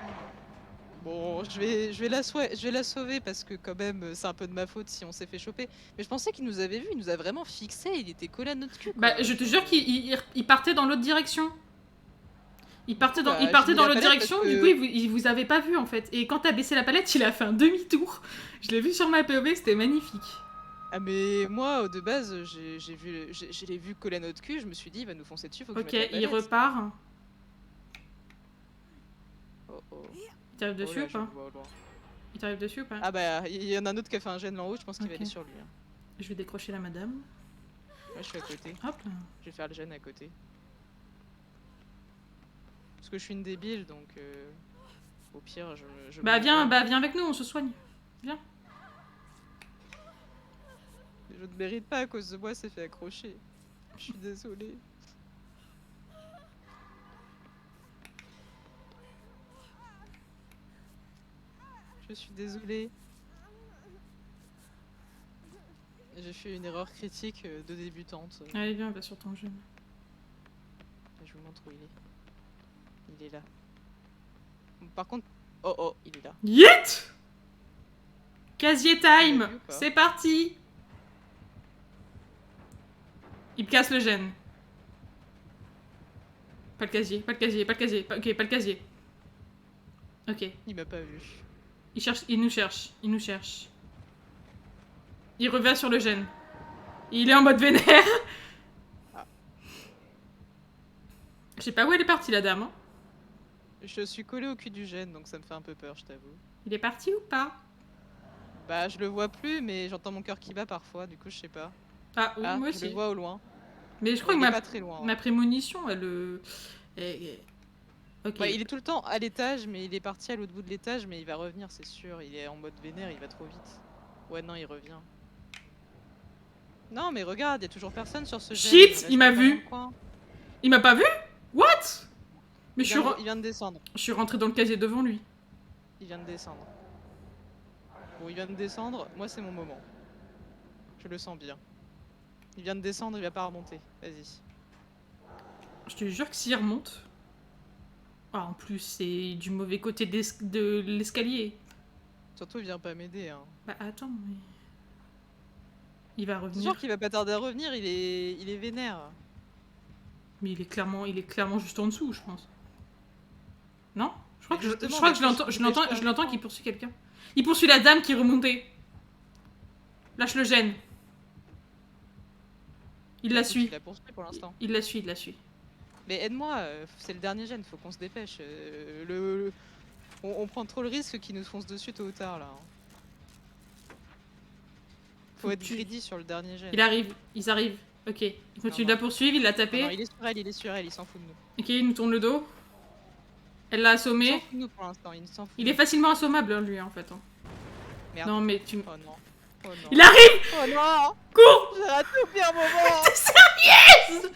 Bon, je vais la sauver parce que quand même, c'est un peu de ma faute si on s'est fait choper. Mais je pensais qu'il nous avait vu, il nous a vraiment fixé, il était collé à notre cul. Quoi. Bah, je te jure qu'il partait dans l'autre direction. Il partait dans, Bah, il partait j'ai mis dans la l'autre palette direction, parce du que- coup, il vous avait pas vu en fait. Et quand t'as baissé la palette, il a fait un demi-tour. Je l'ai vu sur ma POV, c'était magnifique. Ah mais moi, de base, je l'ai vu coller à notre cul, je me suis dit, il va nous foncer dessus, faut que Ok, je mette la il palette. repart. Oh, oh. Il t'arrive dessus Oh là, ou je pas? le vois au loin. Il t'arrive dessus ou pas? Ah bah, il y en a un autre qui a fait un gène là en haut, je pense qu'il va Ok. aller sur lui. Hein. Je vais décrocher la madame. Moi, je suis à côté. Hop là. Je vais faire le gène à côté. Parce que je suis une débile, donc au pire, je Bah me viens, gêne. viens avec nous, on se soigne. Je ne mérite pas à cause de moi, c'est fait accrocher. Je suis désolée. Je suis désolée. J'ai fait une erreur critique de débutante. Allez, viens, va sur ton jeune. Je vous montre où il est. Il est là. Par contre... Oh oh, il est là. Yet! Casier Tu l'as time! vu ou pas C'est parti! Il me casse le gène. Pas le casier, pas le casier, pas le casier. Ok, pas le casier. Ok. Il m'a pas vu. Il nous cherche, il nous cherche. Il revient sur le gène. Il est en mode vénère. Ah. Je sais pas où elle est partie la dame. Hein. Je suis collée au cul du gène, donc ça me fait un peu peur, je t'avoue. Il est parti ou pas? Bah, je le vois plus, mais j'entends mon cœur qui bat parfois, du coup, je sais pas. Ah, oui, Ah, moi je aussi. le vois au loin. Mais je crois Il que est pas très loin. ma prémonition, elle... Ok. Ouais, il est tout le temps à l'étage, mais il est parti à l'autre bout de l'étage, mais il va revenir, c'est sûr. Il est en mode vénère, il va trop vite. Ouais, non, il revient. Non, mais regarde, il y a toujours personne sur ce Shit, gène, reste il m'a pas vu. dans le coin. Il m'a pas vu? What? Mais Il vient de descendre. je suis rentrée dans le casier devant lui. Il vient de descendre. Bon, il vient de descendre, moi c'est mon moment. Je le sens bien. Il vient de descendre, il va pas remonter. Vas-y. Je te jure que s'il remonte... Ah, en plus, c'est du mauvais côté de l'escalier. Surtout, il vient pas m'aider. Hein. Bah attends, mais... Il va C'est revenir. sûr qu'il va pas tarder à revenir, il est vénère. Mais il est clairement juste en dessous, je pense. Non? Je crois Mais que justement, je mais l'entends je l'entends. qu'il poursuit quelqu'un. Il poursuit la dame qui est remontée. Lâche le gène. Il la suit. Il la poursuit pour l'instant. Il la suit. Mais aide-moi, c'est le dernier gène, faut qu'on se dépêche. On prend trop le risque qu'ils nous foncent dessus tôt ou tard là. Faut être greedy sur le dernier gène. Ils arrivent. Ok, il continue de la poursuivre, il l'a tapé. Non, il est sur elle, il s'en fout de nous. Ok, il nous tourne le dos. Elle l'a assommé. Il s'en fout de nous pour l'instant, il s'en fout. Il est facilement assommable, hein, lui, en fait. Hein. Merde. Non, mais tu... Oh non. Oh non. Il arrive! Oh non! Cours! J'ai raté au pire moment! T'es sérieuse?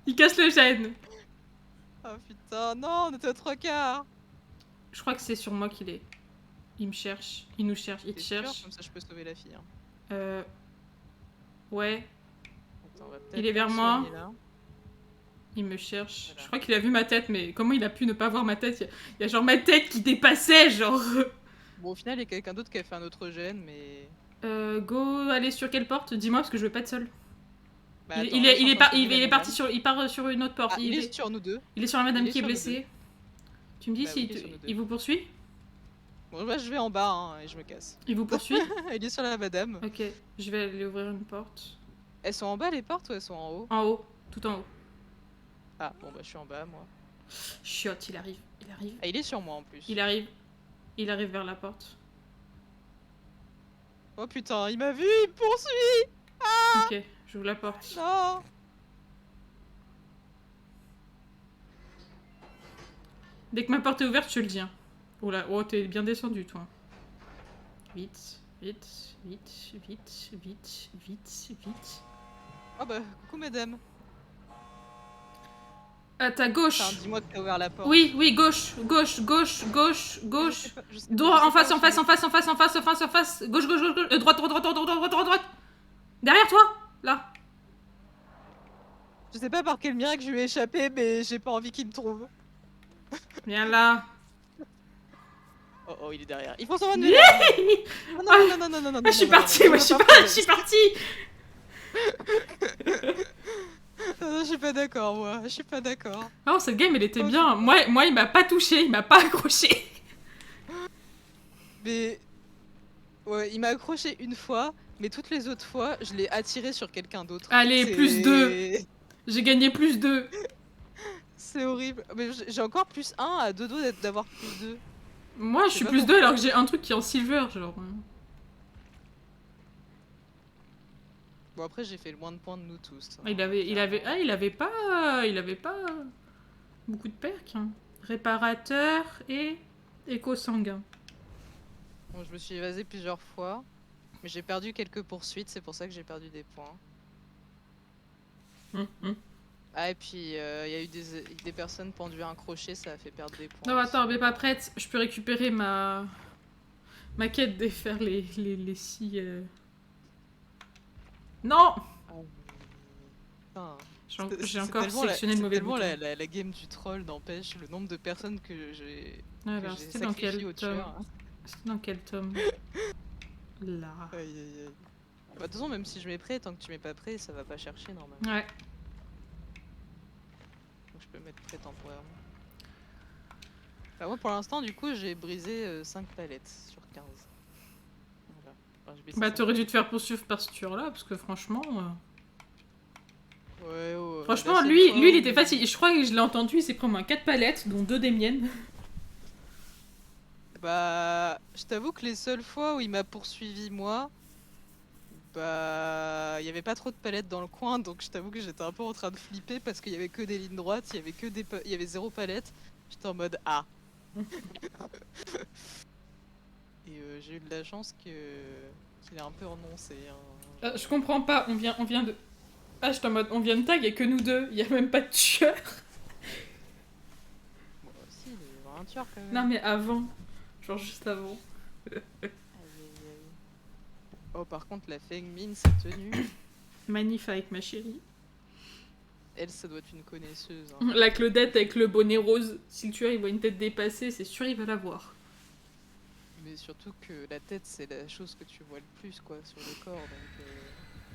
Il casse le gène. Oh putain, non, on était aux 3/4. Je crois que c'est sur moi qu'il est. Il me cherche. Il nous cherche. Il te cherche. Comme ça, je peux sauver la fille. Ouais. Attends, il est vers moi. Il me cherche. Voilà. Je crois qu'il a vu ma tête, mais comment il a pu ne pas voir ma tête? Il y a genre ma tête qui dépassait, genre... Bon, au final, il y a quelqu'un d'autre qui a fait un autre gène, mais... Go, aller sur quelle porte? Dis-moi, parce que je veux pas être seule. Bah, attends, il est parti sur... Il part sur une autre porte. Ah, il est sur nous deux. Il est sur la madame qui est blessée. Tu me dis si il vous poursuit? Bon, bah, je vais en bas, hein, et je me casse. Il vous poursuit? Il est sur la madame. Ok, je vais aller ouvrir une porte. Elles sont en bas, les portes, ou elles sont en haut? En haut, tout en haut. Ah, bon, bah, je suis en bas, moi. Chiotte, il arrive. Ah, il est sur moi, en plus. Il arrive vers la porte. Oh putain, il m'a vu, il me poursuit! Ah! Ok, j'ouvre la porte. Non! Dès que ma porte est ouverte, je te le dis. Oh là, oh, t'es bien descendu, toi. Vite. Oh bah, coucou madame. À ta gauche. Enfin, dis-moi que t'as ouvert la porte. Oui, gauche. Droit, en face. Gauche. Droite. Derrière toi, là. Je sais pas par quel miracle je lui ai échappé, mais j'ai pas envie qu'il me trouve. Viens là. Oh, il est derrière. Il faut s'en rendre. Non. Je suis partie, moi, je suis partie. Non, je suis pas d'accord, moi. Je suis pas d'accord. Non, cette game, elle était bien. Moi, il m'a pas touché, il m'a pas accroché. Mais... Ouais, il m'a accroché une fois, mais toutes les autres fois, je l'ai attiré sur quelqu'un d'autre. Allez, plus 2. J'ai gagné plus 2. C'est horrible. Mais j'ai encore plus 1 à 2 doigts d'avoir plus 2. Moi, je suis plus 2 alors que j'ai un truc qui est en silver, genre. Bon, après, j'ai fait le moins de points de nous tous. Hein. Il avait pas beaucoup de perks. Hein. Réparateur et éco-sanguin. Bon, je me suis évasé plusieurs fois, mais j'ai perdu quelques poursuites, c'est pour ça que j'ai perdu des points. Ah, et puis il y a eu des personnes pendues à un crochet, ça a fait perdre des points. Non, attends, mais pas prête. Je peux récupérer ma quête de faire les scies. Non. J'ai encore sélectionné le mauvais bouton. La game du troll n'empêche le nombre de personnes que j'ai c'était dans quel tome? C'était dans quel tome? Là. Aïe. Bah, de toute façon, même si je mets prêt, tant que tu mets pas prêt, ça va pas chercher normalement. Ouais. Donc je peux mettre prêt temporairement. Bah, moi pour l'instant, du coup, j'ai brisé 5 palettes sur 15. Voilà. Enfin, bah, t'aurais dû te faire poursuivre par ce tueur-là, parce que franchement. Ouais. Franchement, lui, il était facile. Je crois que je l'ai entendu, il s'est pris au moins 4 palettes, dont 2 des miennes. Bah, je t'avoue que les seules fois où il m'a poursuivi moi, bah, il y avait pas trop de palettes dans le coin, donc je t'avoue que j'étais un peu en train de flipper parce qu'il y avait que des lignes droites, il y avait 0 palette. J'étais en mode ah. Et j'ai eu de la chance qu'il ait un peu renoncé. Hein. Je comprends pas, on vient de... Ah, j'étais en mode, on vient de tag et que nous deux, il y a même pas de tueur. Bon, si, il y avait un tueur quand même. Non mais avant, genre juste avant. Oh, par contre, la Feng Min, sa tenue. Magnifique, ma chérie. Elle, ça doit être une connaisseuse. Hein. La Claudette avec le bonnet rose. Si le tueur il voit une tête dépassée, c'est sûr il va la voir. Mais surtout que la tête, c'est la chose que tu vois le plus, quoi, sur le corps.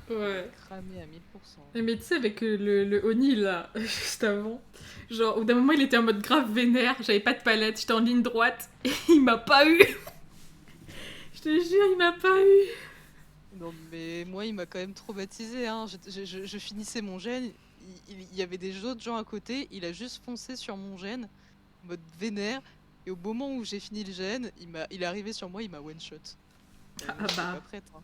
Donc, ouais. Cramé à 1000%. Mais tu sais, avec le Oni, là, juste avant, genre, au bout d'un moment, il était en mode grave vénère, j'avais pas de palette, j'étais en ligne droite, et il m'a pas eu. Je te jure, il m'a pas eu. Non, moi, il m'a quand même traumatisé. Hein. Je finissais mon gène, il y avait des autres gens à côté, il a juste foncé sur mon gène, en mode vénère, et au moment où j'ai fini le gène, il est arrivé sur moi, il m'a one-shot. Ah J'étais bah. pas prête. Hein.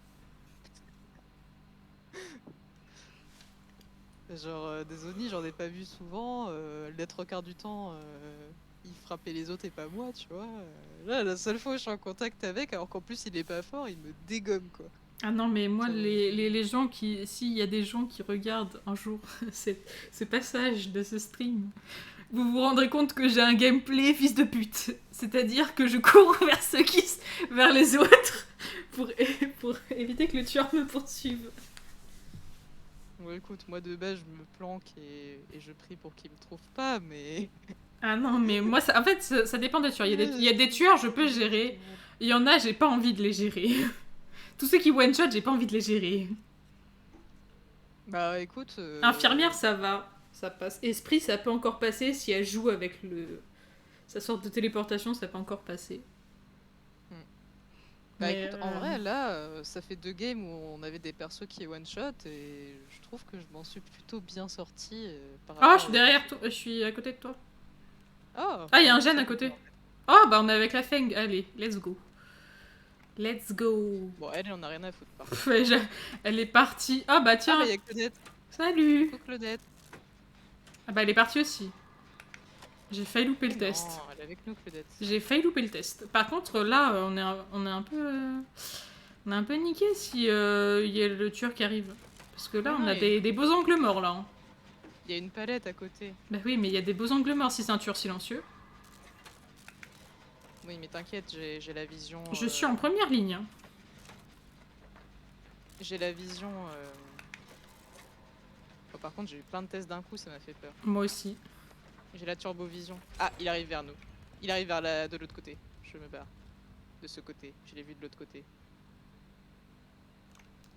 Genre, des Oni, j'en ai pas vu souvent. Les 3/4 du temps, il frappait les autres et pas moi, tu vois. Là, la seule fois où je suis en contact avec, alors qu'en plus il est pas fort, il me dégomme, quoi. Ah non, mais moi, Ça- les gens qui... S'il y a des gens qui regardent un jour ce passage de ce stream, vous vous rendrez compte que j'ai un gameplay fils de pute. C'est-à-dire que je cours vers les autres pour éviter que le tueur me poursuive. Ouais, écoute, moi de base, je me planque et je prie pour qu'il me trouve pas, mais. Ah non, mais moi, en fait, ça dépend des tueurs. Il y a des tueurs, je peux gérer. Il y en a, j'ai pas envie de les gérer. Tous ceux qui one-shot, j'ai pas envie de les gérer. Bah écoute. Infirmière, ça va. Ça passe. Esprit, ça peut encore passer si elle joue avec sa sorte de téléportation, ça peut encore passer. Bah Mais, écoute, en vrai, là, ça fait 2 games où on avait des persos qui one-shot et je trouve que je m'en suis plutôt bien sortie par Ah, rapport je suis aux derrière autres. toi, je suis à côté de toi. Oh, Ah, il y a un c'est gène à cool, côté. en fait. Oh, bah on est avec la Feng. Allez, let's go. Let's go. Bon, elle en a rien à foutre par contre. Pff, ouais, elle est partie. Ah, bah Ah tiens. bah y'a Claudette. Salut. Coucou Claudette. Ah, bah elle est partie aussi. J'ai failli louper le Mais test. non, elle est avec nous Claudette. J'ai failli louper le test. Par contre, là, on est un peu. On est un peu niqué si il y a le tueur qui arrive. Parce que là, Non, on non, a des beaux angles morts là. Hein. Il y a une palette à côté. Bah oui, mais il y a des beaux angles morts si c'est un tueur silencieux. Oui, mais t'inquiète, j'ai la vision. Je suis en première ligne. Hein. J'ai la vision. Oh, par contre, j'ai eu plein de tests d'un coup, ça m'a fait peur. Moi aussi. J'ai la turbovision. Ah, il arrive vers nous. Il arrive de l'autre côté. Je me barre. De ce côté. Je l'ai vu de l'autre côté.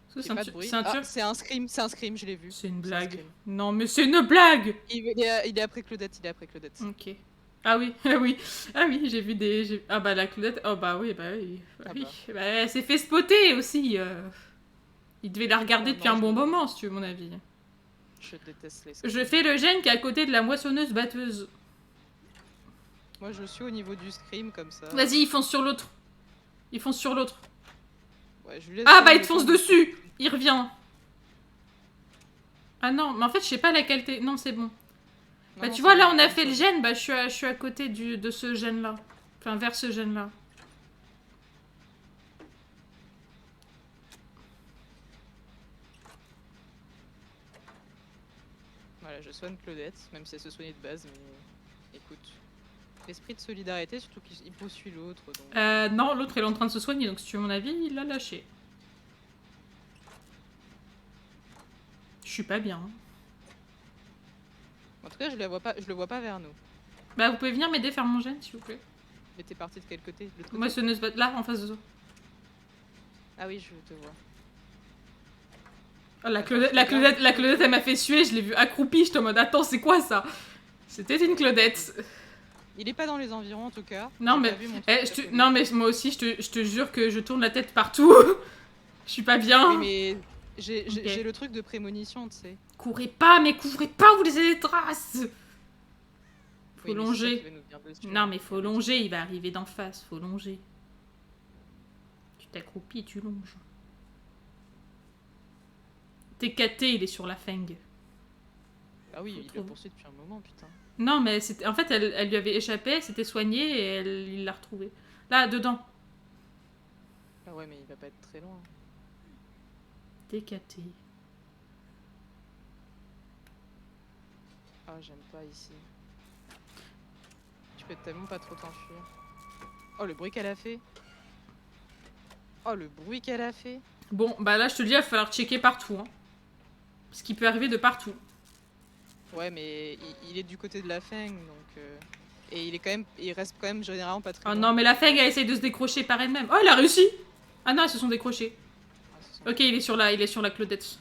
C'est J'ai un, pas de bruit. c'est un Ah, tueur. c'est un scream, je l'ai vu. C'est une C'est un blague. scream. Non, mais c'est une blague. Il est après Claudette, Ok. Ah oui, ah oui, ah oui, j'ai vu des... Ah bah la Claudette, oh bah oui, bah oui. Bah, Ah oui. bah. Bah, elle s'est fait spotter aussi. Il devait la regarder Oh depuis non, un bon moment, si tu veux mon avis. Je déteste les screams. Je fais le gène qui est à côté de la moissonneuse batteuse. Moi, je suis au niveau du scream comme ça. Vas-y, il fonce sur l'autre. Il fonce sur l'autre. Ouais, je lui laisse Ah faire bah il le te fonce temps. dessus. Il revient. Ah non, mais en fait je sais pas la qualité. Non, c'est bon. Non, Bah non, tu vois, c'est là la on a même fait le chose. gène, bah je suis à côté de ce gène là. Enfin vers ce gène là. Voilà, je soigne Claudette, même si elle se soignait de base, mais écoute. L'esprit de solidarité, surtout qu'il poursuit l'autre. Donc... Non, l'autre il est en train de se soigner, donc si tu veux mon avis, il l'a lâché. Je suis pas bien. En tout cas, je le vois pas vers nous. Bah vous pouvez venir m'aider faire mon gène s'il vous plaît. Mais t'es parti de quel côté? De l'autre côté? Moissonneuse batteuse, là en face de toi. Ah oui, je te vois. Oh, la Attends, Claudette, je la regarde. Claudette, la Claudette elle m'a fait suer, je l'ai vue accroupie, j'étais en mode attends c'est quoi ça? C'était une Claudette. Il est pas dans les environs en tout cas. Non J'ai mais, pas vu mon truc eh, passer. non mais moi aussi je te jure que je tourne la tête partout. Je suis pas bien. Oui, mais j'ai Ok. le truc de prémonition, tu sais. Courez pas, mais courez pas, vous laissez des traces. Faut Oui, mais c'est ça longer. qui va nous venir dessus. Non mais faut longer, il va arriver d'en face, faut longer. Tu t'accroupis et tu longes. TKT, il est sur la Feng. Ah oui, Faut il le trouver. poursuit depuis un moment, putain. Non mais en fait elle lui avait échappé, elle s'était soignée et il l'a retrouvée. Là, dedans. Ah ouais, mais il va pas être très loin. TKT. Ah, j'aime pas ici. Tu peux tellement pas trop t'enfuir. Oh, le bruit qu'elle a fait. Oh, le bruit qu'elle a fait. Bon, bah là je te dis, il va falloir checker partout. Hein. Parce qu'il peut arriver de partout. Ouais, mais il est du côté de la Feng, donc... Et il reste quand même généralement pas très Oh loin. non, mais la Feng elle essaye de se décrocher par elle-même. Oh, elle a réussi. Ah non, elles se sont décrochées. Ah, ce sont- Ok, il est sur la Claudette.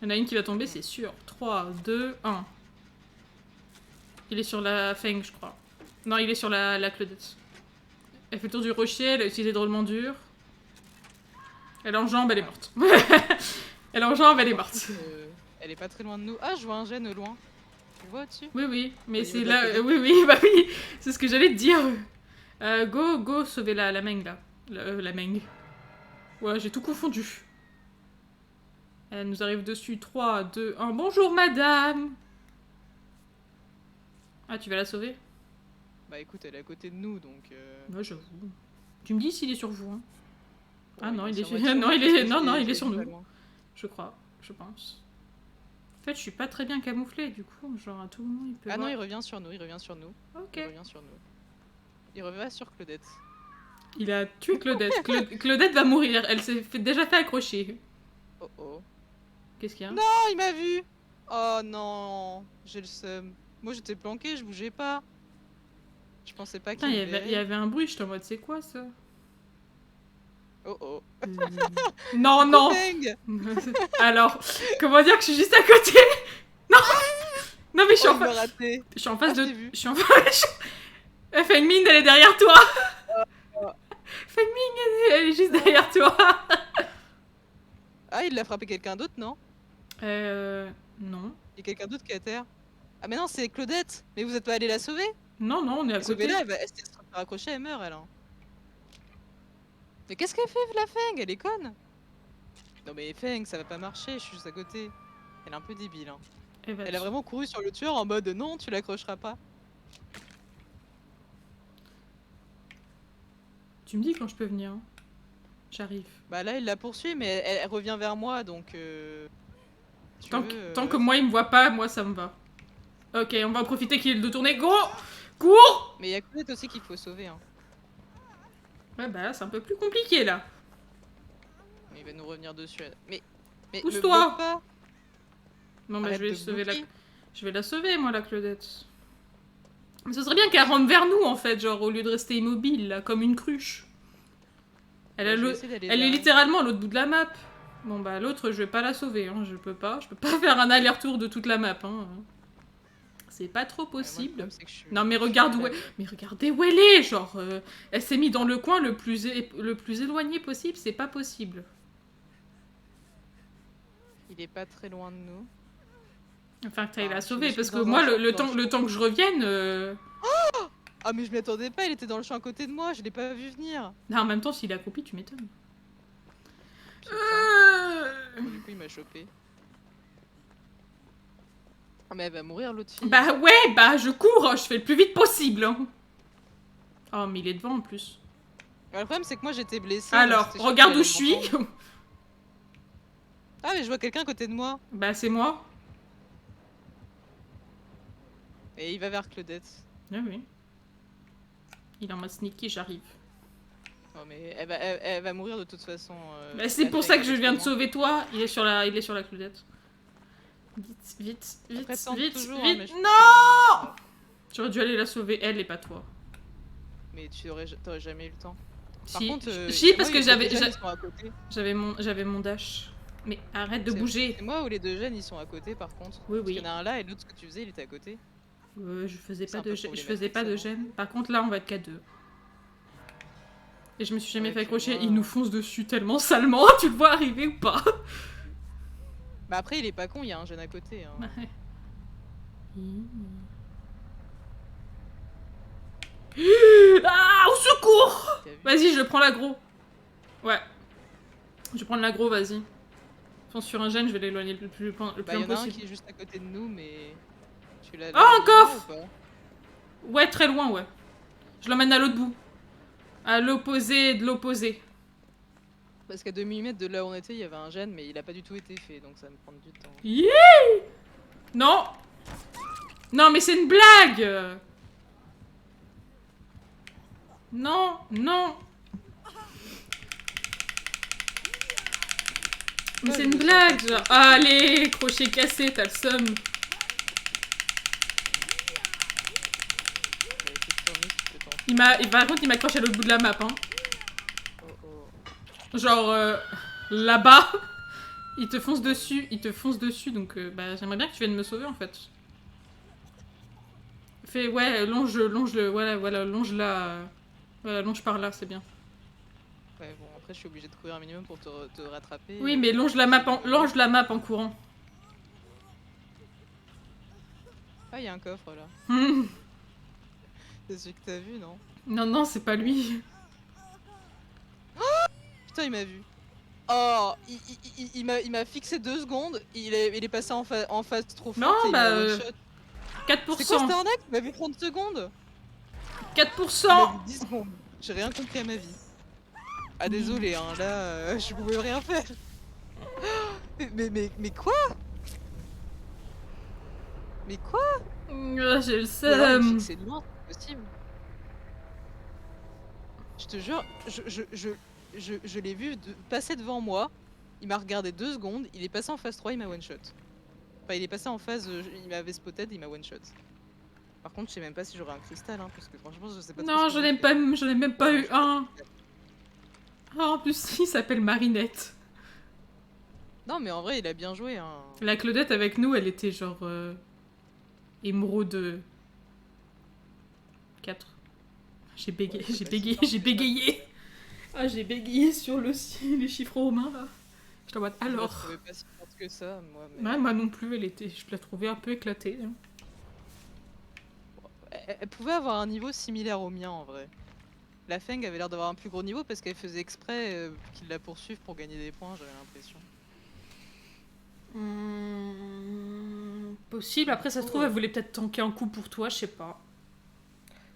Il y en a une qui va tomber, c'est sûr. 3, 2, 1. Il est sur la Feng, je crois. Non, il est sur la Claudette. Elle fait le tour du rocher, elle a utilisé drôlement dur. Elle enjambe, elle est morte. Elle est en jambe, elle est morte. Elle est pas très loin de nous. Ah, je vois un gène au loin. Tu le vois au-dessus? Oui, oui, mais Au niveau c'est de la là... fenêtre. oui, oui, bah oui, c'est ce que j'allais te dire. Go sauver la Meng, là. La Meng. Ouais, j'ai tout confondu. Elle nous arrive dessus. 3, 2, 1. Bonjour, madame. Ah, tu vas la sauver? Bah écoute, elle est à côté de nous, donc... Ouais, j'avoue. Tu me dis s'il est sur vous, hein. Ah non, il est sur... sûrement non, il parce est... que non, non, je il est l'ai sur vu pas nous. loin. Je crois, je pense. En fait, je suis pas très bien camouflée, du coup, genre à tout moment, il peut Ah non, voir. il revient sur nous, il revient sur nous. Ok. Il revient sur nous. Il revient sur Claudette. Il a tué Claudette. Claudette va mourir, elle s'est déjà fait accrocher. Oh oh. Qu'est-ce qu'il y a? Non, il m'a vu. Oh non, j'ai le seum. Moi j'étais planquée, je bougeais pas. Je pensais pas Putain, qu'il il me y verrait. avait un bruit, j'étais en mode, c'est quoi ça? Oh oh. Non, non. Feng. Alors, comment dire que je suis juste à côté? Non. Non, mais je suis Oh, en il m'a face. raté. Je suis en face Ah, je de. t'ai vu. Je suis en face. Feng Min, elle est derrière toi. Feng Min, elle est juste derrière toi. Ah, il a frappé quelqu'un d'autre, non? Non. Il y a quelqu'un d'autre qui est à terre. Ah mais non, c'est Claudette. Mais vous êtes pas allé la sauver? Non, non, on est à La côté. sauver là, elle s'est raccrochée, elle meurt, elle. Hein. Mais qu'est-ce qu'elle fait, la Feng? Elle est conne. Non mais Feng, ça va pas marcher, je suis juste à côté. Elle est un peu débile. Hein. Elle a vraiment couru sur le tueur en mode non, tu l'accrocheras pas. Tu me dis quand je peux venir. J'arrive. Bah là, il la poursuit, mais elle revient vers moi, donc... Tant que moi, il me voit pas, moi, ça me va. Ok, on va en profiter qu'il est de tourner. Go! Cours! Mais il y a Claudette aussi qu'il faut sauver. Hein. Ouais, bah là, c'est un peu plus compliqué, là. Mais il va nous revenir dessus. Mais pousse-toi! pas. Non, bah Arrête je vais de sauver bloquer. Je vais la sauver, moi, la Claudette. Mais ce serait bien qu'elle rentre vers nous, en fait, genre, au lieu de rester immobile, là, comme une cruche. Elle est littéralement à l'autre bout de la map. Bon, bah, l'autre, je vais pas la sauver, hein. Je peux pas faire un aller-retour de toute la map, hein. C'est pas trop possible. Ouais, moi, non, mais regarde où mais regardez où elle est, genre, elle s'est mise dans le coin le plus éloigné possible, c'est pas possible. Il est pas très loin de nous. Enfin, que t'ailles la sauver, parce que moi, le temps que je revienne... Oh ah, mais je m'y attendais pas, il était dans le champ à côté de moi, je l'ai pas vu venir. Non, en même temps, s'il est accroupi, tu m'étonnes. Du coup, il m'a chopé. Ah, mais elle va mourir, l'autre fille. Bah ouais, bah je cours, je fais le plus vite possible. Hein. Oh, mais il est devant en plus. Le problème, c'est que moi, j'étais blessée. Alors, regarde où je suis. Ah, mais je vois quelqu'un à côté de moi. Bah, c'est moi. Et il va vers Claudette. Ah oui. Il est en mode sneaky, j'arrive. Non, mais elle va mourir de toute façon. Bah, c'est pour ça que je viens de sauver toi. Il est sur la Claudette. Vite. Non! J'aurais dû aller la sauver, elle et pas toi. Mais tu aurais jamais eu le temps. Si, par contre, parce que j'avais mon dash. Mais arrête de bouger. C'est moi ou les deux jeunes ils sont à côté par contre. Oui. Parce qu'il y en a un là et l'autre ce que tu faisais il était à côté. Je faisais pas de gêne. Par contre là on va être qu'à deux. Et je me suis jamais fait accrocher. Il nous fonce dessus tellement salement. Tu le vois arriver ou pas? Bah après il est pas con, il y a un jeune à côté. Hein. Ouais. Ah, au secours! Vas-y, je prends l'aggro. Ouais. Je vais prendre l'aggro, vas-y. Fonce sur un gène, je vais l'éloigner le plus loin possible. Il y en a un qui est juste à côté de nous, mais... Tu l'as... Oh, un coffre! Ouais, très loin, ouais. Je l'emmène à l'autre bout. À l'opposé de l'opposé. Parce qu'à 2 mm de là où on était, il y avait un gène, mais il a pas du tout été fait, donc ça va me prendre du temps. Yeah! Non! Non, mais c'est une blague! Non! Mais c'est une blague, genre. Allez, crochet cassé, t'as le seum. Par contre, il m'accroche à l'autre bout de la map, hein. Genre, là-bas, il te fonce dessus, donc bah, j'aimerais bien que tu viennes me sauver, en fait. Fais, ouais, longe le, voilà, longe là. Voilà, longe par là, c'est bien. Ouais, bon, après je suis obligée de courir un minimum pour te rattraper. Oui, mais longe la map en courant. Ah, il y a un coffre là. C'est celui que t'as vu, non? Non, non, c'est pas lui. Putain, il m'a vu. Oh, il m'a fixé 2 secondes, il est passé en phase trop Non, forte et il bah, m'a one-shot. 4%. C'est quoi cette arnaque? Il m'a vu 30 secondes. 4%. Il m'a vu 10 secondes. J'ai rien compris à ma vie. Ah désolé, hein, là, je pouvais rien faire. Mais quoi? Mais quoi? J'ai le Ou alors il me seum. fixait de loin, c'est possible. Je te jure, je l'ai vu passer devant moi, il m'a regardé 2 secondes, il est passé en phase 3, il m'a one-shot. Enfin, il est passé en phase, il m'avait spotted, il m'a one-shot. Par contre, je sais même pas si j'aurai un cristal, hein, parce que franchement, je sais pas trop Non, ce que j'ai fait. j'en ai même pas eu un. Ah, en plus, il s'appelle Marinette. Non, mais en vrai, il a bien joué, hein. La Claudette avec nous, elle était genre... émeraude 4. J'ai bégayé, Ouais, j'ai bah, bégayé, c'est j'ai bégayé. Ah, j'ai bégayé sur les chiffres romains, là. Je t'en vois. Je la Alors... trouvais pas si forte que ça, moi. Mais... Ouais, moi non plus, je la trouvais un peu éclatée. Hein. Elle pouvait avoir un niveau similaire au mien, en vrai. La Feng avait l'air d'avoir un plus gros niveau parce qu'elle faisait exprès qu'ils la poursuivent pour gagner des points, j'avais l'impression. Possible, après ça se trouve, elle voulait peut-être tanker un coup pour toi, je sais pas.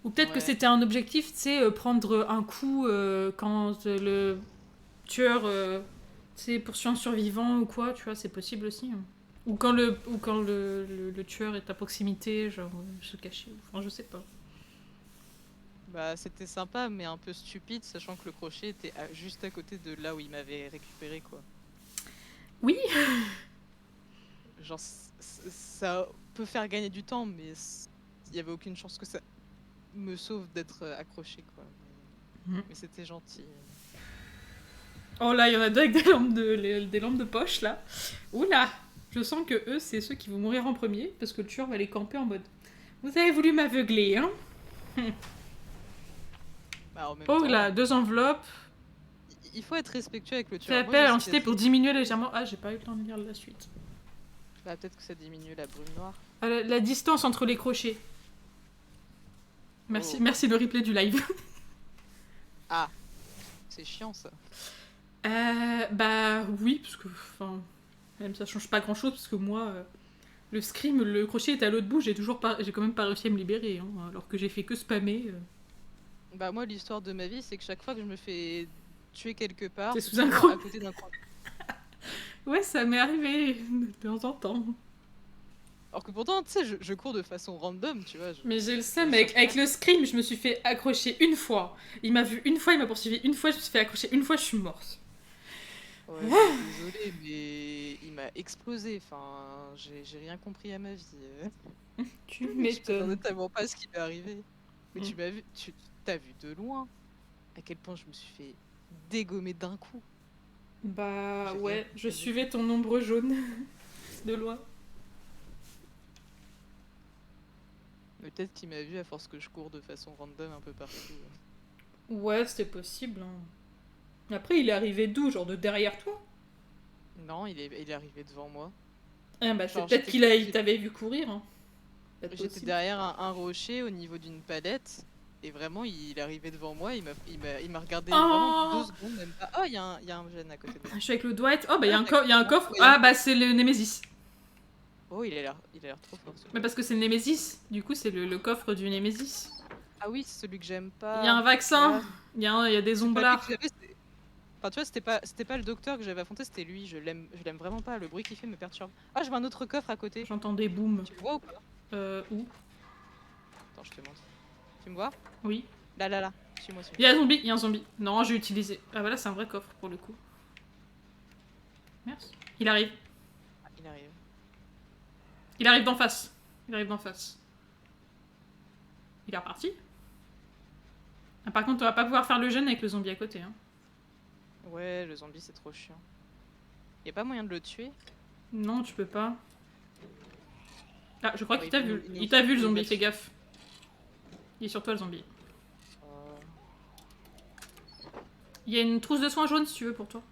Ou peut-être que Ouais. c'était un objectif, tu sais, prendre un coup quand le tueur poursuit un survivant ou quoi, tu vois, c'est possible aussi. Hein. Ou quand le tueur est à proximité, genre se cacher, enfin je sais pas. Bah, c'était sympa, mais un peu stupide, sachant que le crochet était juste à côté de là où il m'avait récupéré, quoi. Oui. Genre, ça peut faire gagner du temps, mais il y avait aucune chance que ça me sauve d'être accroché, quoi. Mais c'était gentil. Oh là, il y en a deux avec des lampes de poche là. Oula, je sens que eux, c'est ceux qui vont mourir en premier parce que le tueur va les camper en mode. Vous avez voulu m'aveugler, hein? Bah, en même Oh temps, là, 2 enveloppes. il faut être respectueux avec le Fais tueur. Moi, appel je à sais l'entité pour diminuer légèrement. Ah, j'ai pas eu le temps de lire la suite. Bah, peut-être que ça diminue la brume noire. Ah, la distance entre les crochets. Merci, Oh. merci le replay du live. Ah, c'est chiant ça. Bah oui, parce que enfin, même ça change pas grand chose parce que moi, le scream, le crochet est à l'autre bout, j'ai quand même pas réussi à me libérer, hein, alors que j'ai fait que spammer. Bah moi l'histoire de ma vie c'est que chaque fois que je me fais tuer quelque part, C'est c'est sous un souvent crochet. à côté d'un crochet. Ouais, ça m'est arrivé de temps en temps. Alors que pourtant tu sais je cours de façon random tu vois. Mais j'ai le seum, avec le scream, je me suis fait accrocher une fois. Il m'a vu une fois, il m'a poursuivi une fois, je me suis fait accrocher une fois, je suis morte. Ouais, désolée mais il m'a explosé, enfin j'ai rien compris à ma vie. Tu Je m'étonnes. m'attendais tellement pas à ce qui m'est arrivé. Mais tu m'as vu, tu t'as vu de loin à quel point je me suis fait dégommer d'un coup. Bah J'ai ouais, rien je compris. suivais ton ombre jaune de loin. Mais peut-être qu'il m'a vu à force que je cours de façon random un peu partout. Ouais, c'était possible. Hein. Après, il est arrivé d'où? Genre de derrière toi? Non, il est arrivé devant moi. Ah bah c'est Genre, peut-être qu'il t'avait vu courir. Hein. J'étais derrière un rocher au niveau d'une palette. Et vraiment, il est arrivé devant moi, il m'a regardé vraiment 2 secondes, même pas. Oh, il y a un gène à côté de moi. Je suis avec le Dwight. Oh bah il y a un coffre. Ouais, Ah bah c'est le Némésis. Oh, il a l'air trop fort. Mais parce que c'est le Némésis. Du coup, c'est le coffre du Némésis. Ah oui, c'est celui que j'aime pas. Il y a un vaccin. Ah, Il y a des omblards. Enfin, tu vois, c'était pas le docteur que j'avais affronté, c'était lui. Je l'aime vraiment pas. Le bruit qu'il fait me perturbe. Ah, je vois un autre coffre à côté. J'entends des booms. Tu le vois ou pas? Où? Attends, je te montre. Tu me vois? Oui. Là. Suis-moi. Il y a un zombie. Non, j'ai utilisé. Ah bah là, c'est un vrai coffre pour le coup. Merci. Il arrive. Ah, il arrive. Il arrive d'en face. Il est reparti. Ah, par contre, on va pas pouvoir faire le jeûne avec le zombie à côté. Hein. Ouais, le zombie c'est trop chiant. Y a pas moyen de le tuer? Non, tu peux pas. Ah, je crois Ouais, qu'il t'a vu. il Il t'a vu le nous zombie, a fais tués. gaffe. Il est sur toi le zombie. Il y a une trousse de soins jaune si tu veux pour toi.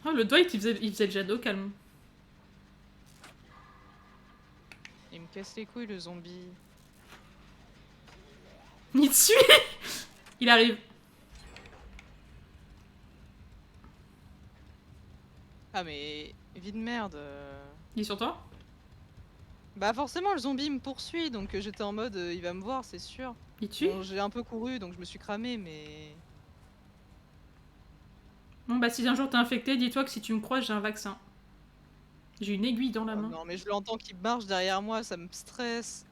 Oh, le Dwight, il faisait le jet d'eau calme. Il me casse les couilles, le zombie. Il te suit. Il arrive. Ah mais... Vie de merde. Il est sur toi? Bah forcément, le zombie me poursuit, donc j'étais en mode, il va me voir, c'est sûr. Il te suit? Bon, j'ai un peu couru, donc je me suis cramé, mais... Bon bah si un jour t'es infecté, dis-toi que si tu me croises, j'ai un vaccin. J'ai une aiguille dans la Oh main. non, mais je l'entends qui marche derrière moi, ça me stresse.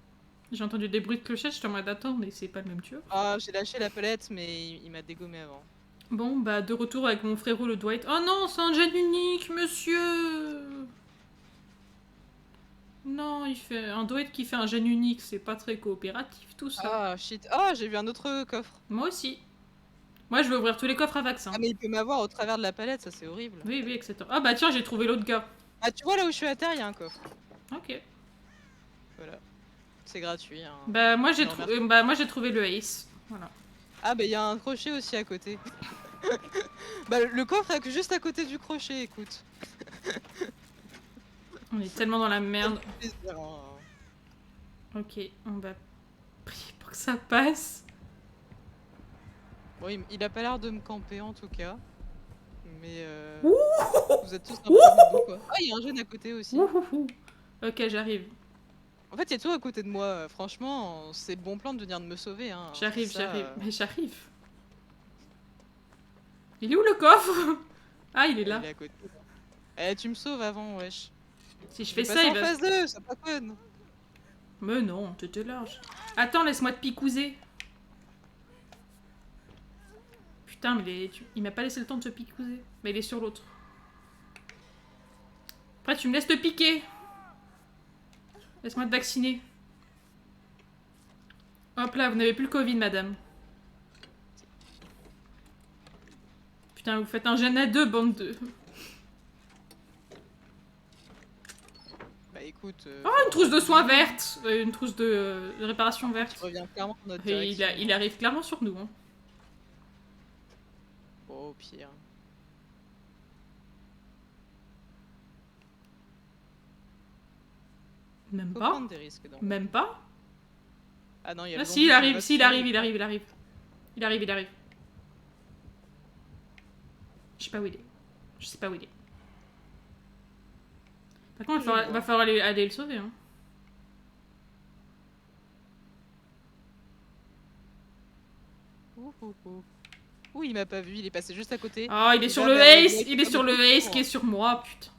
J'ai entendu des bruits de clochette, je suis en mode d'attendre, mais c'est pas le même tueur. Ah, j'ai lâché la palette, mais il m'a dégommé avant. Bon, bah de retour avec mon frérot le Dwight. Oh non, c'est un gène unique, monsieur. Non, il fait un Dwight qui fait un gène unique, c'est pas très coopératif tout ça. Ah, shit. Ah, j'ai vu un autre coffre. Moi aussi. Moi, je vais ouvrir tous les coffres à vaccin. Ah, mais il peut m'avoir au travers de la palette, ça c'est horrible. Oui, oui, etc. Ah bah tiens, j'ai trouvé l'autre gars. Ah, tu vois là où je suis à terre, il y a un coffre. Ok. Voilà. C'est gratuit. Hein. Bah moi j'ai Je trouvé le Ace. Voilà. Ah, bah il y a un crochet aussi à côté. Bah le coffre est juste à côté du crochet, écoute. On est tellement dans la merde. Ça fait plaisir, hein. Ok, on va prier pour que ça passe. Bon, il a pas l'air de me camper en tout cas. Mais Ouh vous êtes tous un peu bidons, quoi. Ah, il y a un jeune à côté aussi. Ouhouhou. Ok, j'arrive. En fait, il y a tout à côté de moi. Franchement, c'est le bon plan de venir de me sauver. Hein. J'arrive, Ça, j'arrive. Mais j'arrive. Il est où le coffre? Ah, il est là. Il est à côté. Eh, tu me sauves avant, wesh. Si je Je fais vais ça, passer il en va... phase 2, ça pas conne. Mais non, t'étais large. Attends, laisse-moi te picouser. Putain, mais il m'a pas laissé le temps de se picouser. Mais il est sur l'autre. Après, tu me laisses te piquer. Laisse-moi te vacciner. Hop là, vous n'avez plus le Covid, madame. Putain, vous faites un gène à deux, bande de... Bah écoute... Oh, une trousse de soins verte. Une trousse de réparation verte. Je reviens clairement dans notre Et direction. il arrive clairement sur nous. Hein. Bon, au pire. Même Faut pas. prendre des risques, donc. Même pas. Ah non, il y a Ah le si, zombie il qui arrive, va si, il tuer. arrive, il arrive, il arrive. Il arrive, il arrive. Je sais pas où il est. Je sais pas où il est. Par contre, il va falloir aller le sauver. Hein. Ouh, il m'a pas vu, il est passé juste à côté. Oh, il est sur va le vers le Ace. Dwight Il est qui sur va le beaucoup Ace plus qui est loin. sur moi, putain.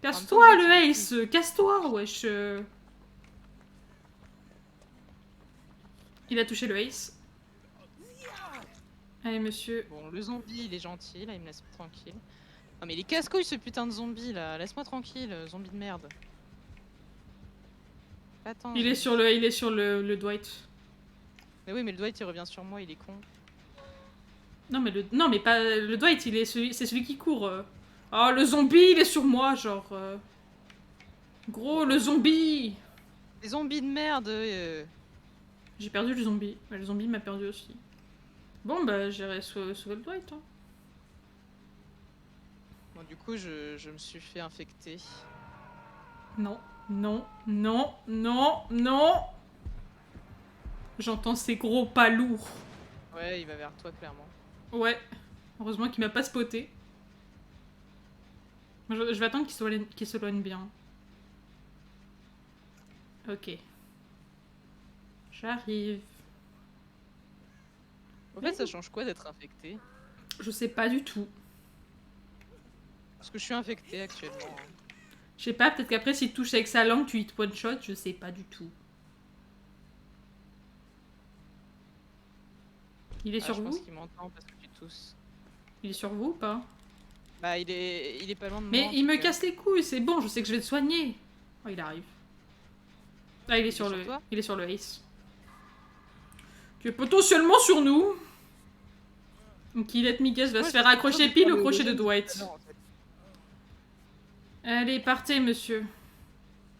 même Casse-toi, temps, le il Ace. Casse-toi, wesh. Il a touché le Ace. Allez, monsieur. Bon, le zombie, il est gentil, là, il me laisse tranquille. Non mais il est casse-couille ce putain de zombie là, laisse-moi tranquille, zombie de merde. Attends. Il est sur le Dwight. Mais oui, mais le Dwight il revient sur moi, il est con. Non, mais pas le Dwight, c'est celui qui court. Oh, le zombie, il est sur moi, genre. Gros, le zombie. Les zombies de merde. J'ai perdu le zombie. Mais le zombie m'a perdu aussi. Bon, bah, j'irai sauver le Dwight. Hein. Bon, du coup, je me suis fait infecter. Non, non, non, non, non. J'entends ces gros pas lourds. Ouais, il va vers toi, clairement. Ouais. Heureusement qu'il m'a pas spoté. Je vais attendre qu'il s'éloigne bien. Ok. J'arrive. En fait, ça change quoi d'être infecté? Je sais pas du tout. Parce que je suis infecté actuellement. Hein. Je sais pas, peut-être qu'après, s'il te touche avec sa langue, tu hit one shot, je sais pas du tout. Il est sur je vous? pense qu'il m'entend parce que tu tousses. Il est sur vous ou pas? Bah, il est pas loin de moi. Mais en il tout me cas. casse les couilles, c'est bon, je sais que je vais te soigner. Oh, il arrive. Ah, il est sur toi il est sur le Ace. Qui est potentiellement sur nous. Donc, il est Miguel va se faire accrocher pile au crochet de Dwight. Allez, partez, monsieur.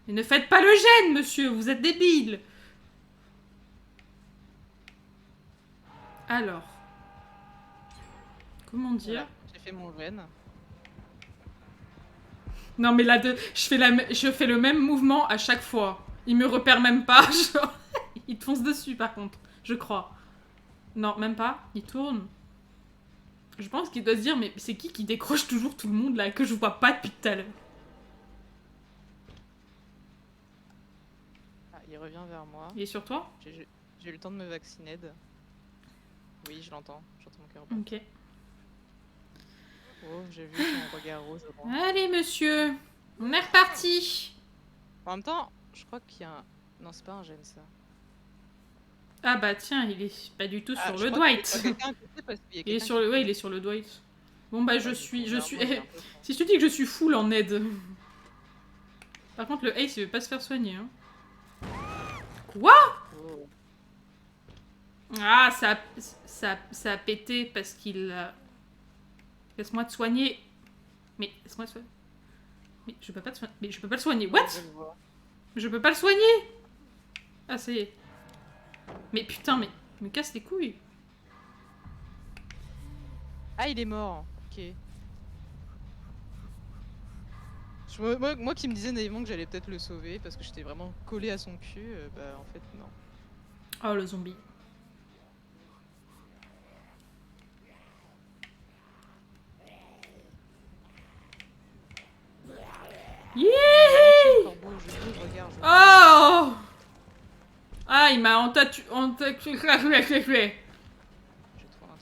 Et ne faites pas le gène, monsieur, vous êtes débile. Alors. Comment dire Voilà, j'ai fait mon gène. Non mais là, je fais le même mouvement à chaque fois. Il me repère même pas. Genre, il te fonce dessus par contre. Je crois. Non, même pas. Il tourne. Je pense qu'il doit se dire, mais c'est qui décroche toujours tout le monde là, que je vois pas depuis tout à l'heure. Ah, il revient vers moi. Il est sur toi? J'ai eu le temps de me vacciner. Oui, je l'entends. J'entends mon cœur battre. Ok. Oh, j'ai vu son regard rose au loin. Allez monsieur, on est reparti. En même temps, je crois qu'il y a un... Non, c'est pas un gène, ça. Ah bah tiens, il est pas du tout sur je le crois qu'il y a Dwight. quelqu'un à côté parce qu'il y a Il est quelqu'un sur qui- le, ouais, il est sur le Dwight. Bon bah Ouais, je du suis, coup, je vers suis. moi, j'ai un peu faim. Si je te dis que je suis full en aide. Par contre le Ace il veut pas se faire soigner. Hein. Quoi? Oh. Ah ça a pété parce qu'il. Laisse-moi te soigner. Mais laisse-moi te soigner. Mais je peux pas te soigner. Mais je peux pas le soigner. What? Je le vois. Je peux pas le soigner. Ah ça y est. Mais putain mais me casse les couilles. Ah, il est mort. Ok. Moi qui me disais naïvement que j'allais peut-être le sauver parce que j'étais vraiment collé à son cul, bah en fait non. Oh le zombie. Yeah. Corbeau, je bouge, regarde. Oh. Ah il m'a entatu... J'ai trop l'impression.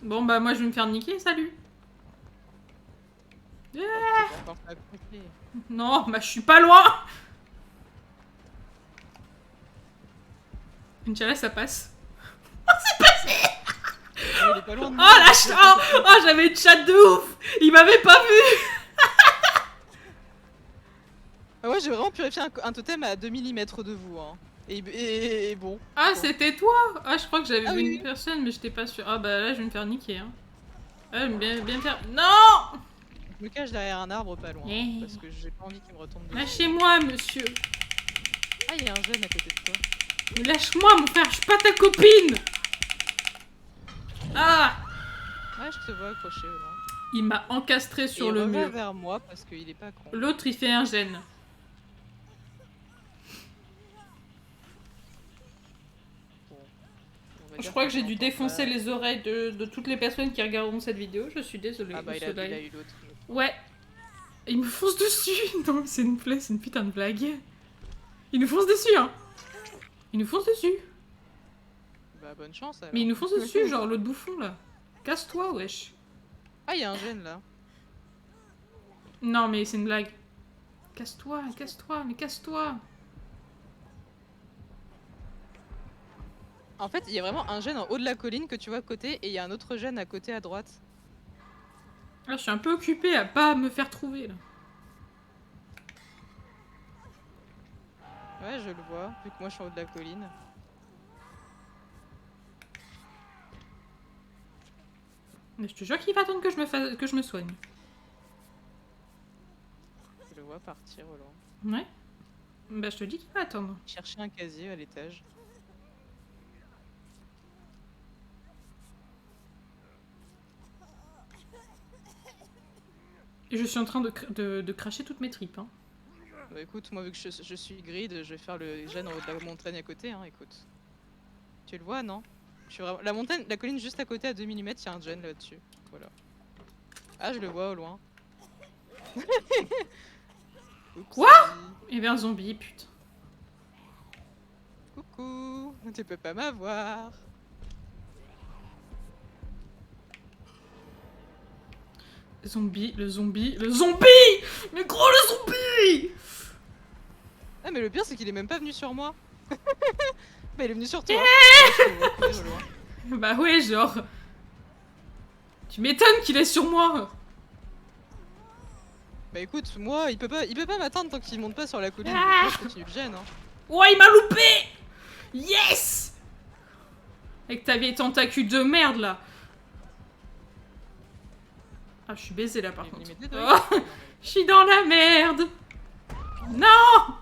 Bon bah moi je vais me faire niquer, salut. Oh, t'es encore fait accrocher. Non, bah je suis pas loin. Inch'Allah ça passe. Oh, il est pas loin de Oh moi. la j'avais une chatte de ouf. Il m'avait pas vu. Ah ouais, j'ai vraiment purifié un totem à 2 mm de vous, hein. Et bon. Ah Bon. c'était toi. Ah je crois que j'avais Ah vu oui. une personne mais j'étais pas sûre. Ah bah là je vais me faire niquer. Hein. Ah, je vais bien faire... Non. Je me cache derrière un arbre pas loin. Yeah. Parce que j'ai pas envie qu'il me retombe dessus. Lâchez-moi monsieur. Ah, il y a un jeune à côté de toi. Mais lâche-moi mon frère, je suis pas ta copine. Ah. Ouais, je te vois accroché au loin. Il m'a encastré sur Et le il revient mur. vers moi parce qu'il est pas con. L'autre il fait un gène. Bon. On va Je dire crois que j'ai dû j'entends défoncer pas. les oreilles de toutes les personnes qui regarderont cette vidéo. Je suis désolée. Ah bah au il a soleil. eu l'autre. Ouais. Il me fonce dessus. Non, c'est une plaie, c'est une putain de blague. Il nous fonce dessus, hein. Il nous fonce dessus. Bah bonne chance alors. Mais il nous fonce dessus, genre l'autre bouffon là. Casse-toi, wesh. Ah, il y a un gène là. Non, mais c'est une blague. Casse-toi, casse-toi, mais casse-toi. En fait, il y a vraiment un gène en haut de la colline que tu vois à côté et il y a un autre gène à côté à droite. Ah, je suis un peu occupée à pas me faire trouver là. Ouais, je le vois, vu que moi je suis en haut de la colline. Mais je te jure qu'il va attendre que je me soigne. Je le vois partir au loin. Ouais. Bah, je te dis qu'il va attendre. Chercher un casier à l'étage. Et je suis en train de cracher toutes mes tripes. Hein. Bah écoute, moi vu que je suis grid, je vais faire le gène en haut de la montagne à côté, hein, écoute. Tu le vois, non? Je suis vraiment... La montagne, la colline juste à côté à 2 mm, il y a un gène là-dessus. Voilà. Ah, je le vois au loin. Quoi? Il y avait un zombie, putain. Coucou, tu peux pas m'avoir. Zombie, le zombie, le zombie! Mais gros, le zombie! Ah mais le pire c'est qu'il est même pas venu sur moi. Bah il est venu sur toi. Bah ouais, genre... Tu m'étonnes qu'il est sur moi. Bah écoute, moi il peut pas m'atteindre tant qu'il monte pas sur la colline. Ah. Moi je continue le gène. Hein. Ouais, il m'a loupé! Yes! Avec ta vieille tentacule de merde là. Ah, je suis baisée là par Il est venu contre. m'aider, Oh, Dory. je suis dans la merde. Non!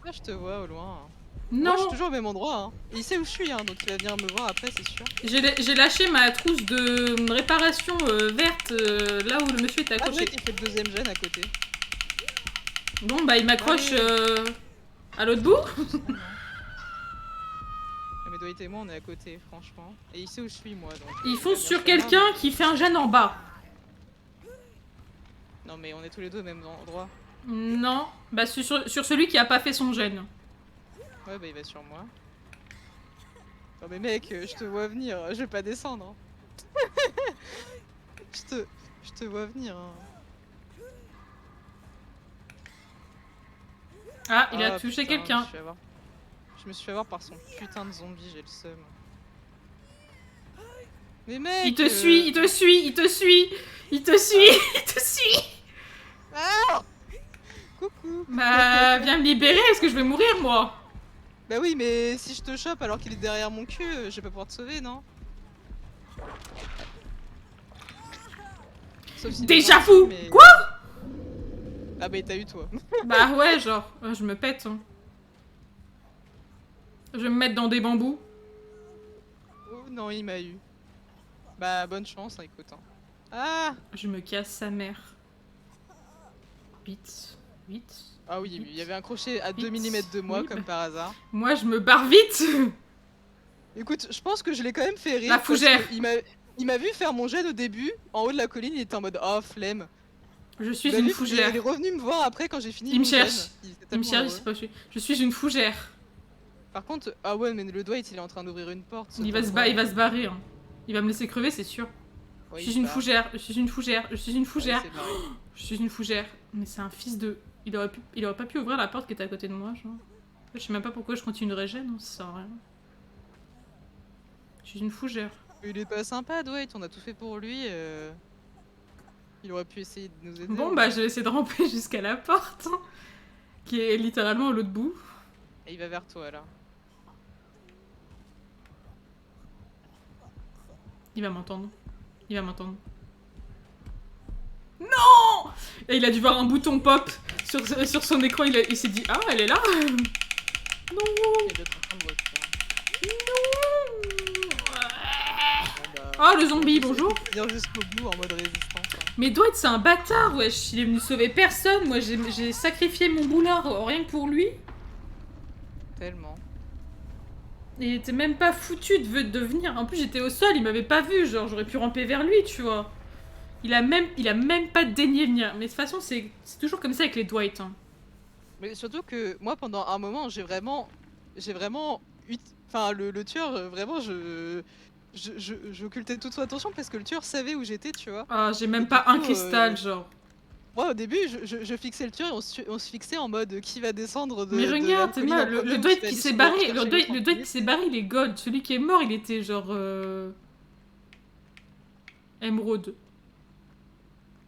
Là je te vois au loin. Non, Moi, je suis toujours au même endroit. Hein. Et il sait où je suis, hein, donc il va venir me voir après, c'est sûr. j'ai lâché ma trousse de réparation verte là où le monsieur est Ah, accroché. ouais, il fait le deuxième gène à côté. Bon, bah, il m'accroche Allez. à l'autre bout. Je sais, non. Mais Dwight et moi, on est à côté, franchement. Et il sait où je suis, moi. Donc, Ils il va foncent venir sur moi, quelqu'un mais- qui fait un gène en bas. Non, mais on est tous les deux au même endroit. Non, bah, sur celui qui a pas fait son gène. Ouais, bah il va sur moi. Non, mais mec, je te vois venir, je vais pas descendre. Hein. je te vois venir. Hein. Ah, il a Ah, touché putain, quelqu'un. Je me suis fait avoir par son putain de zombie, j'ai le seum. Mais mec Il te suit, il te suit, il te suit, il te suit, il te suit. Ah Coucou. Bah, viens me libérer parce que je vais mourir moi. Bah oui, mais si je te chope alors qu'il est derrière mon cul, je vais pas pouvoir te sauver, non? Sauf s'il est Déjà gentil, fou. mais- Quoi? Ah bah t'as eu toi. Bah ouais, genre, je me pète. Hein. Je vais me mettre dans des bambous. Oh non, il m'a eu. Bah bonne chance, hein, écoute. Hein. Ah Je me casse sa mère. Vite, vite. Ah oui, Vite. il y avait un crochet à 2 Vite. mm de moi, Oui, comme bah. par hasard. Moi, je me barre vite. Écoute, je pense que je l'ai quand même fait rire. La parce fougère. que il m'a vu faire mon jet au début, en haut de la colline, il était en mode oh flemme. Je suis Bah, une lui, fougère. il est revenu me voir après quand j'ai fini Il me mon cherche. jen. Il était Il me tellement cherche, heureux. c'est pas je suis. Je suis une fougère. Par contre, ah ouais, mais le Dwight il est en train d'ouvrir une porte. Il va se barrer. Hein. Il va me laisser crever, c'est sûr. Ouais, je suis il une part. fougère, je suis une fougère, je suis une Ouais, fougère. c'est barré. Je suis une fougère. Mais c'est un fils de. Il aurait pas pu ouvrir la porte qui était à côté de moi, genre. Je sais même pas pourquoi je continue de régène, hein, ça sert à rien. Je suis une fougère. Il est pas sympa, Dwight, on a tout fait pour lui. Il aurait pu essayer de nous aider. Bon, bah, je vais essayer de ramper jusqu'à la porte, hein, qui est littéralement à l'autre bout. Et il va vers toi là. Il va m'entendre. Il va m'entendre. Non! Et il a dû voir un bouton pop sur son écran, il s'est dit « Ah, elle est là !» Non! Il doit être en train de voiture. Non! Bon, bah, Oh, le zombie, je sais bonjour! qu'il faut dire jusqu'au bout en mode résistance. Hein. Mais Dwight, c'est un bâtard, wesh. Il est venu sauver personne. Moi, j'ai sacrifié mon boulard rien que pour lui. Tellement. Il était même pas foutu de venir. En plus, j'étais au sol, il m'avait pas vu. Genre, j'aurais pu ramper vers lui, tu vois. Il a même pas daigné venir. Mais de toute façon, c'est toujours comme ça avec les Dwight. Hein. Mais surtout que moi, pendant un moment, j'ai vraiment eu... Enfin, le tueur, vraiment, j'occultais toute son attention parce que le tueur savait où j'étais, tu vois. Ah, j'ai même Et pas du un coup, cristal, genre. Moi, au début, je fixais le tueur et on se fixait en mode qui va descendre de. Mais de regarde, la t'es colline mal. en Le premier ou Dwight va qui s'est descendre barré, chercher le l'autre Dwight en qui premier. s'est barré, il est gold. Celui qui est mort, il était genre émeraude.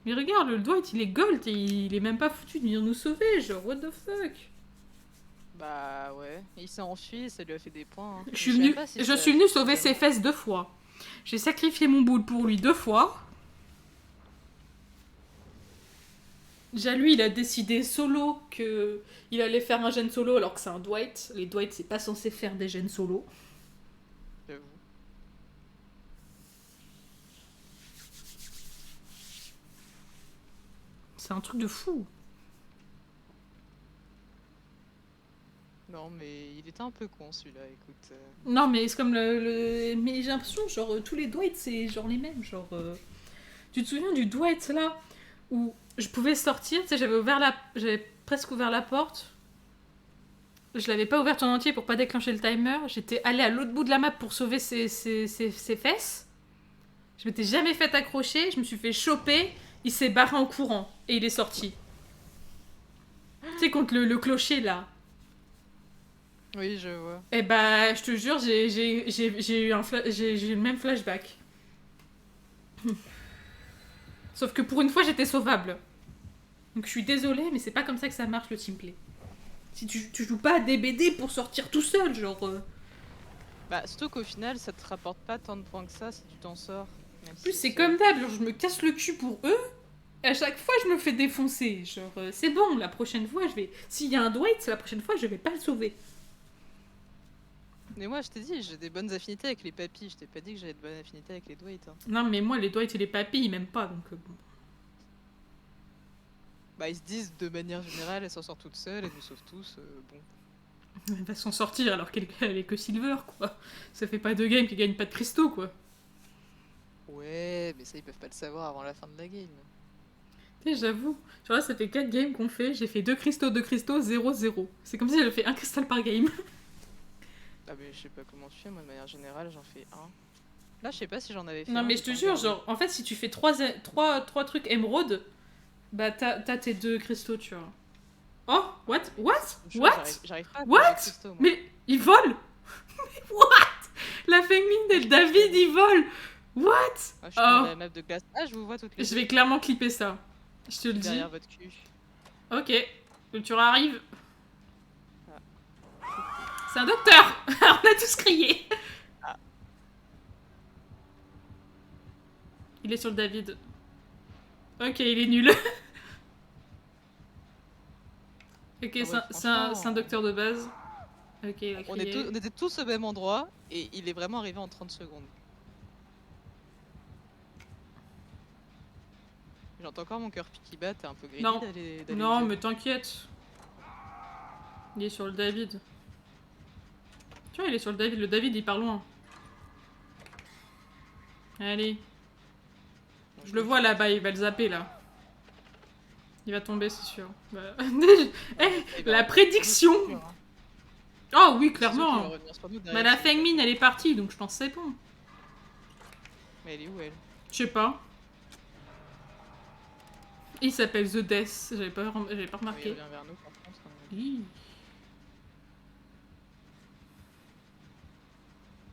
Mais regarde, le Dwight, il est gold et il est même pas foutu de venir nous sauver. Genre, what the fuck? Bah ouais, il s'est enfui, ça lui a fait des points. Hein. Je suis sais venue même pas si ça- sauver ses fesses 2 fois. J'ai sacrifié mon boule pour lui 2 fois. Déjà lui, il a décidé solo que il allait faire un gène solo alors que c'est un Dwight. Les Dwight, c'est pas censé faire des gènes solo. J'avoue. C'est un truc de fou. Non, mais il était un peu con celui-là, écoute. Non, mais c'est comme mais j'ai l'impression, genre, tous les Dwight, c'est genre les mêmes. Genre, tu te souviens du Dwight là où je pouvais sortir, tu sais, j'avais presque ouvert la porte. Je l'avais pas ouverte en entier pour pas déclencher le timer. J'étais allée à l'autre bout de la map pour sauver ses fesses. Je m'étais jamais fait accrocher, je me suis fait choper. Il s'est barré en courant et il est sorti. Tu sais, contre le clocher là. Oui, je vois. Eh bah, je te jure, j'ai eu j'ai eu le même flashback. Sauf que pour une fois, j'étais sauvable. Donc je suis désolée, mais c'est pas comme ça que ça marche le teamplay. Si tu joues pas à DBD pour sortir tout seul, genre... Bah, surtout qu'au final, ça te rapporte pas tant de points que ça si tu t'en sors. En plus, c'est comme d'hab, genre je me casse le cul pour eux. Et à chaque fois, je me fais défoncer. Genre, c'est bon, la prochaine fois, je vais... S'il y a un Dwight, la prochaine fois, je vais pas le sauver. Mais moi, je t'ai dit, j'ai des bonnes affinités avec les papis. Je t'ai pas dit que j'avais de bonnes affinités avec les Dwight. Hein. Non, mais moi, les Dwight et les papis, ils m'aiment pas, donc bon. Bah, ils se disent de manière générale, elle s'en sort toute seule, elle nous sauve tous. Bon. Elle va s'en sortir alors qu'elle est que Silver, quoi. Ça fait pas 2 games qui gagnent pas de cristaux, quoi. Ouais, mais ça, ils peuvent pas le savoir avant la fin de la game. Tu sais, j'avoue. Genre là, ça fait 4 games qu'on fait. J'ai fait 2 cristaux, 0, 0. C'est comme si j'avais fait 1 cristal par game. Ah, mais je sais pas comment tu fais, moi, de manière générale, j'en fais un. Là, je sais pas si j'en avais fait Non, un, mais j'ai je te pas jure, regardé. genre, en fait, si tu fais 3 trucs émeraude, bah t'as tes 2 cristaux, tu vois. Oh, what? What? Une chose, What? j'arrive pas à What? faire des cristaux, moi. Mais il vole. What? La Fengmin et le David, ils volent. What? Ah, je suis Oh, dans la map de glace. Ah, je vous vois toutes les je deux. vais clairement clipper ça. Je te le dis. Derrière votre cul. Ok, le tueur arrive. Ah. C'est un docteur. On a tous crié. Ah. Il est sur le David. Ok, il est nul. Ok, Ah ouais, c'est un franchement, docteur de base. Ok, il a on crié. était tous au même endroit et il est vraiment arrivé en 30 secondes. J'entends encore mon cœur qui bat, t'es un peu greedy Non, d'aller non, le mais jeter. t'inquiète. Il est sur le David. Tu vois, il est sur le David. Le David, il part loin. Allez. Bon, Je le vois là-bas, il va le zapper là. Il va tomber, c'est sûr. Bah... Eh, la prédiction. Oh oui, clairement. Bah la Fengmin, elle est partie, donc je pense que c'est bon. Mais elle est où elle? Je sais pas. Il s'appelle The Death, j'avais pas Oui, il remarqué. revient vers nous par contre. Hi.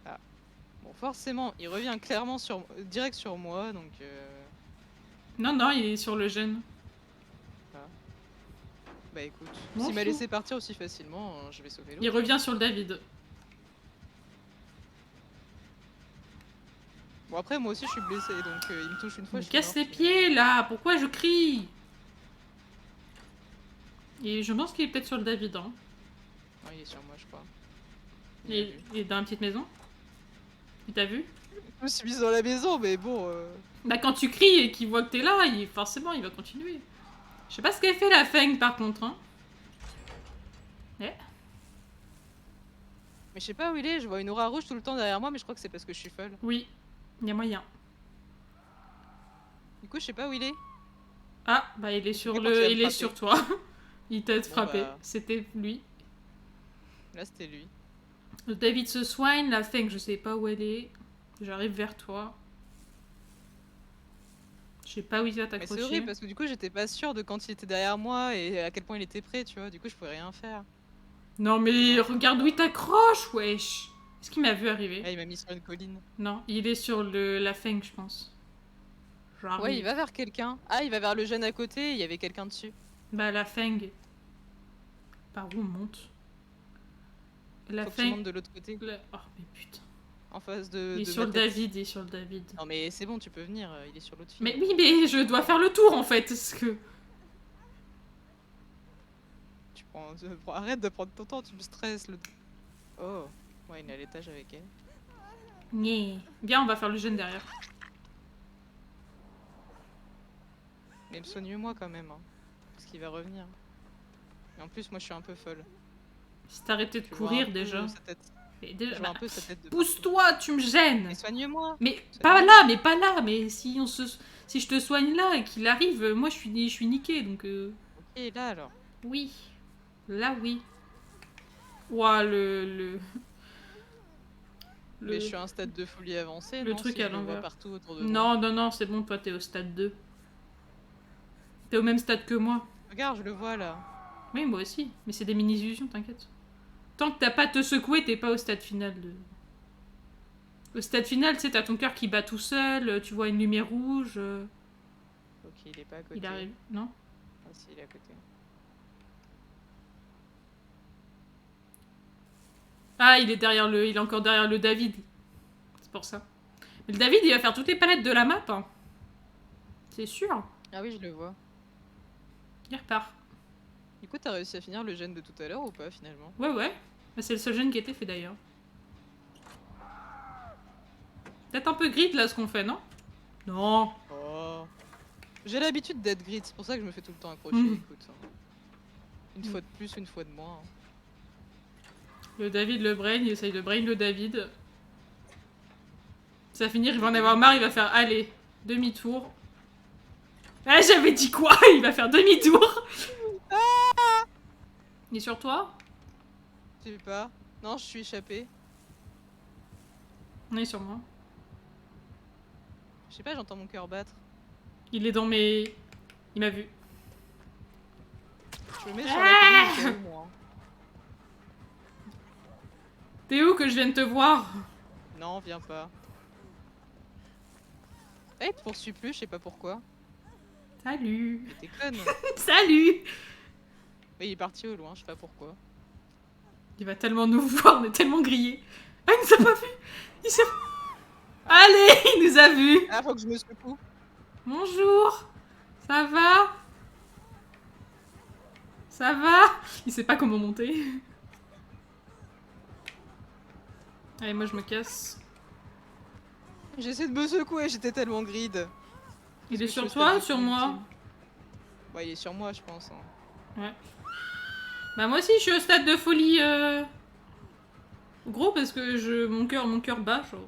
Ah. Bon, forcément, il revient clairement direct sur moi, donc... Non, non, il est sur le gène. Ah. Bah écoute, Bon, s'il m'a fou. laissé partir aussi facilement, je vais sauver Il l'autre. revient sur le David. Bon après, moi aussi je suis blessé, donc il me touche une fois, Il je suis casse mort, les puis- pieds là, pourquoi je crie? Et je pense qu'il est peut-être sur le David. Hein. Non, il est sur moi, je crois. Il est dans la petite maison. Il t'a vu? Je me suis mise dans la maison, mais bon... Bah quand tu cries et qu'il voit que t'es là, forcément il va continuer. Je sais pas ce qu'elle fait la Feng par contre. Hein. Eh. Mais je sais pas où il est, je vois une aura rouge tout le temps derrière moi, mais je crois que c'est parce que je suis folle. Oui, il y a moyen. Du coup, je sais pas où il est. Ah, bah il est sur Quand il va me il est frapper. sur toi. Il t'a frappé. bah. C'était lui. Là, c'était lui. Le David se soigne, la Feng, je sais pas où elle est. J'arrive vers toi. Je sais pas où il va Mais c'est t'accrocher. horrible parce que du coup, j'étais pas sûre de quand il était derrière moi et à quel point il était prêt, tu vois. Du coup, je pouvais rien faire. Non mais regarde où il t'accroche, wesh. Est-ce qu'il m'a vu arriver? Là, il m'a mis sur une colline. Non, il est sur la Feng, je pense. J'arrive. Ouais, il va vers quelqu'un. Ah, il va vers le jeune à côté, il y avait quelqu'un dessus. Bah la Feng. Par où on monte? La Faut que tu Feng. montes de l'autre côté, Oh mais putain. en face de. Il est de sur ma le tête. David, il est sur le David. Non, mais c'est bon, tu peux venir, il est sur l'autre fille. Mais oui, mais je dois faire le tour en fait. Parce que... Arrête de prendre ton temps, tu me stresses. Oh, ouais, il est à l'étage avec elle. Nyeh. Viens, on va faire le jeûne derrière. Mais soigne-moi quand même, hein, parce qu'il va revenir. Et en plus, moi, je suis un peu folle. Si t'arrêtais de Tu vois un courir peu déjà. sa tête. Mais déjà Je vois bah, un peu sa tête de pousse-toi, tu me gênes. Mais soigne-moi. Mais Soigne-moi. pas là, mais pas là. Mais si je te soigne là et qu'il arrive, moi je suis niquée donc. Ok, là alors. Oui, là oui. Ouah Mais je suis à un stade de folie avancé, le non, truc si à je le vois l'envers. partout autour de moi. Non, non, non, c'est bon, toi t'es au stade 2. T'es au même stade que moi. Regarde, je le vois là. Oui, moi aussi. Mais c'est des mini-illusions, t'inquiète. Tant que t'as pas te secouer, t'es pas au stade final de. Au stade final, tu sais, t'as ton cœur qui bat tout seul, tu vois une lumière rouge. Ok, il est pas à côté. Il arrive, non? Ah si, il est à côté. Ah, il est encore derrière le David. C'est pour ça. Mais le David, il va faire toutes les palettes de la map. Hein. C'est sûr. Ah oui, je le vois. Il repart. Du coup, t'as réussi à finir le gène de tout à l'heure ou pas finalement? Ouais, ouais. Bah, c'est le seul jeune qui a été fait d'ailleurs. Peut-être un peu grid là ce qu'on fait, non? Non. Oh. J'ai l'habitude d'être grid, c'est pour ça que je me fais tout le temps accrocher, Mhm. écoute. Une fois de plus, une fois de moins. Le David le brain, il essaye de brain le David. Ça va finir, il va en avoir marre, il va faire allez, demi-tour. Ah, j'avais dit quoi? Il va faire demi-tour. Il est sur toi? Je sais pas. Non, je suis échappée. On est sur moi. Je sais pas, j'entends mon cœur battre. Il est dans mes... Il m'a vu. Je me mets sur la colline au cas où, moi. T'es où que je vienne te voir? Non, viens pas. Eh, il te poursuit plus, je sais pas pourquoi. Salut. Mais t'es conne. Salut. Mais il est parti au loin, je sais pas pourquoi. Il va tellement nous voir, on est tellement grillés. Ah, il nous a pas vu. Il s'est... Allez, il nous a vus. Ah, faut que je me secoue. Bonjour. Ça va? Ça va? Il sait pas comment monter. Allez, moi je me casse. J'essaie de me secouer, j'étais tellement grid. Il est Parce que sur je suis au toi stade ou de sur folie moi? ultime. Ouais, il est sur moi, je pense. Hein. Ouais. Bah moi aussi je suis au stade de folie gros parce que mon cœur bat genre.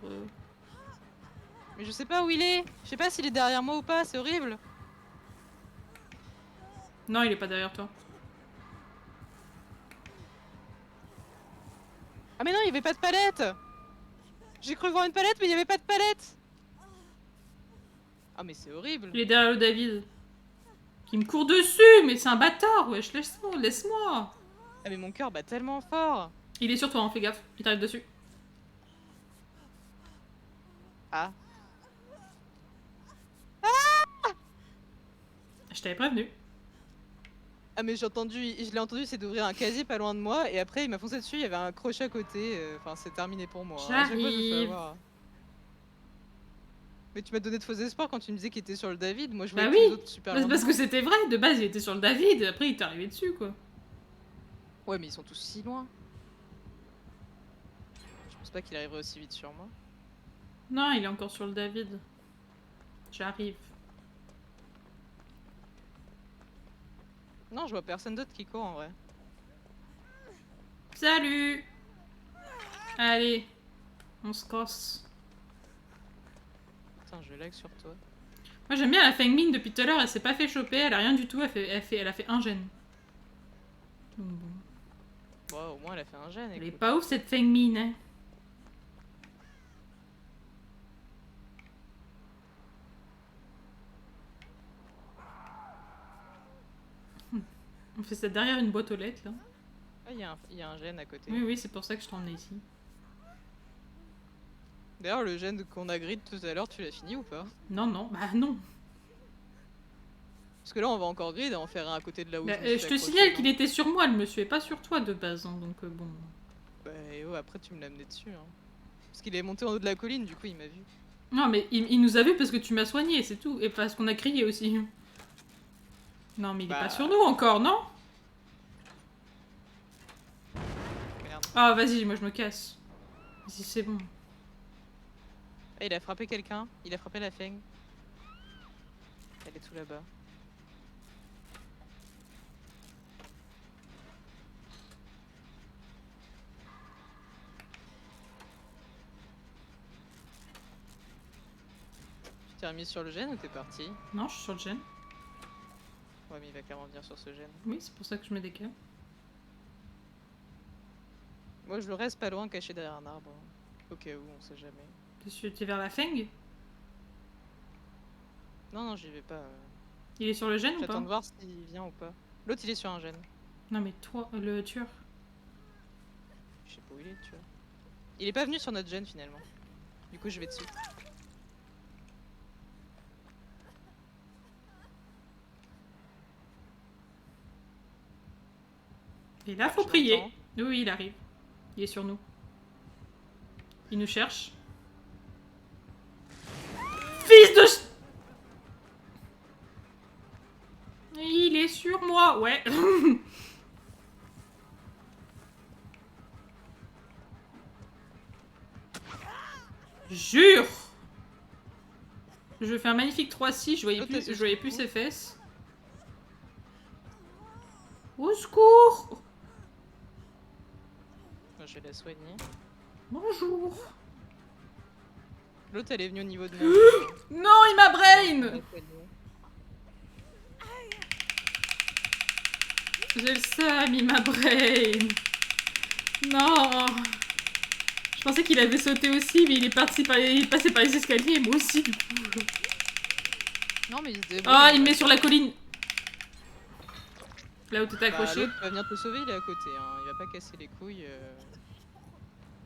Mais je sais pas où il est. Je sais pas s'il est derrière moi ou pas, c'est horrible. Non, il est pas derrière toi. Ah mais non, il y avait pas de palette. J'ai cru voir une palette, mais il y avait pas de palette. Ah mais c'est horrible. Il est derrière le David. Qui me court dessus, mais c'est un bâtard, wesh, laisse-moi, laisse-moi. Ah mais mon cœur bat tellement fort. Il est sur toi, hein, fais gaffe, il t'arrive dessus. Ah. Je t'avais prévenu. Ah mais j'ai entendu, je l'ai entendu, c'est d'ouvrir un casier pas loin de moi et après il m'a foncé dessus, il y avait un crochet à côté. Enfin c'est terminé pour moi. Hein. À chaque fois, je me fais J'arrive. avoir. Mais tu m'as donné de faux espoirs quand tu me disais qu'il était sur le David. Moi je Bah voyais tous oui, les autres super c'est loin parce de que moi. c'était vrai, de base il était sur le David, et après il t'est arrivé dessus quoi. Ouais mais ils sont tous si loin. Je pense pas qu'il arriverait aussi vite sur moi. Non, il est encore sur le David. J'arrive. Non, je vois personne d'autre qui court en vrai. Salut. Allez, on se casse. Putain, je lag sur toi. Moi j'aime bien la Feng Min depuis tout à l'heure, elle s'est pas fait choper, elle a rien du tout, elle a fait un gène. Donc bon. Bon, au moins elle a fait un gène. Elle est Écoute. pas ouf cette Feng Min, hein. On fait ça derrière une boîte aux lettres là. Ah, il y a un gène à côté. Oui, oui, c'est pour ça que je t'ai emmené ici. D'ailleurs, le gène qu'on a grid tout à l'heure, tu l'as fini ou pas? Non, non, bah non. Parce que là, on va encore grid et en faire un à côté de là où Bah, je me suis je te accroché, signale non qu'il était sur moi, le monsieur est pas sur toi de base, hein, donc bon. Bah, et ouais, après, tu me l'as amené dessus. Hein. Parce qu'il est monté en haut de la colline, du coup, il m'a vu. Non, mais il nous a vu parce que tu m'as soigné, c'est tout. Et parce qu'on a crié aussi. Non, mais il est Bah. pas sur nous encore, non? Merde. Ah, vas-y, moi je me casse. Vas-y, c'est bon. Ah, il a frappé quelqu'un. Il a frappé la Feng. Elle est tout là-bas. Tu t'es remis sur le gène ou t'es parti? Non, je suis sur le gène. Ouais, mais il va clairement venir sur ce gène. Oui, c'est pour ça que je me décale. Moi, je le reste pas loin, caché derrière un arbre. Au cas où, on sait jamais. Tu es vers la Feng? Non, non, j'y vais pas. Il est sur le gène ou J'attends pas? de voir s'il vient ou pas. L'autre, il est sur un gène. Non, mais toi, le tueur. Je sais pas où il est, tu vois. Il est pas venu sur notre gène finalement. Du coup, je vais dessus. Et là, Ah, faut je prier. l'entends. Oui, oui, il arrive. Il est sur nous. Il nous cherche. Fils de... Il est sur moi, ouais. Jure. Je fais un magnifique 3-6, je L'autre, elle se voyais plus secoue. ses fesses. Au secours! Je vais la soigner. Bonjour! L'autre, elle est venue au niveau de mon dos. Hein. Non, il m'a Je vais brain! la soigner. J'ai le seum, il m'a brain! Non! Je pensais qu'il avait sauté aussi, mais il est passé par les escaliers, moi aussi, du coup. Non, mais il se débrouille. Ah, il me met sur la colline! Là où t'étais accroché. L'autre va venir te sauver, il est à côté. Hein. Il va pas casser les couilles.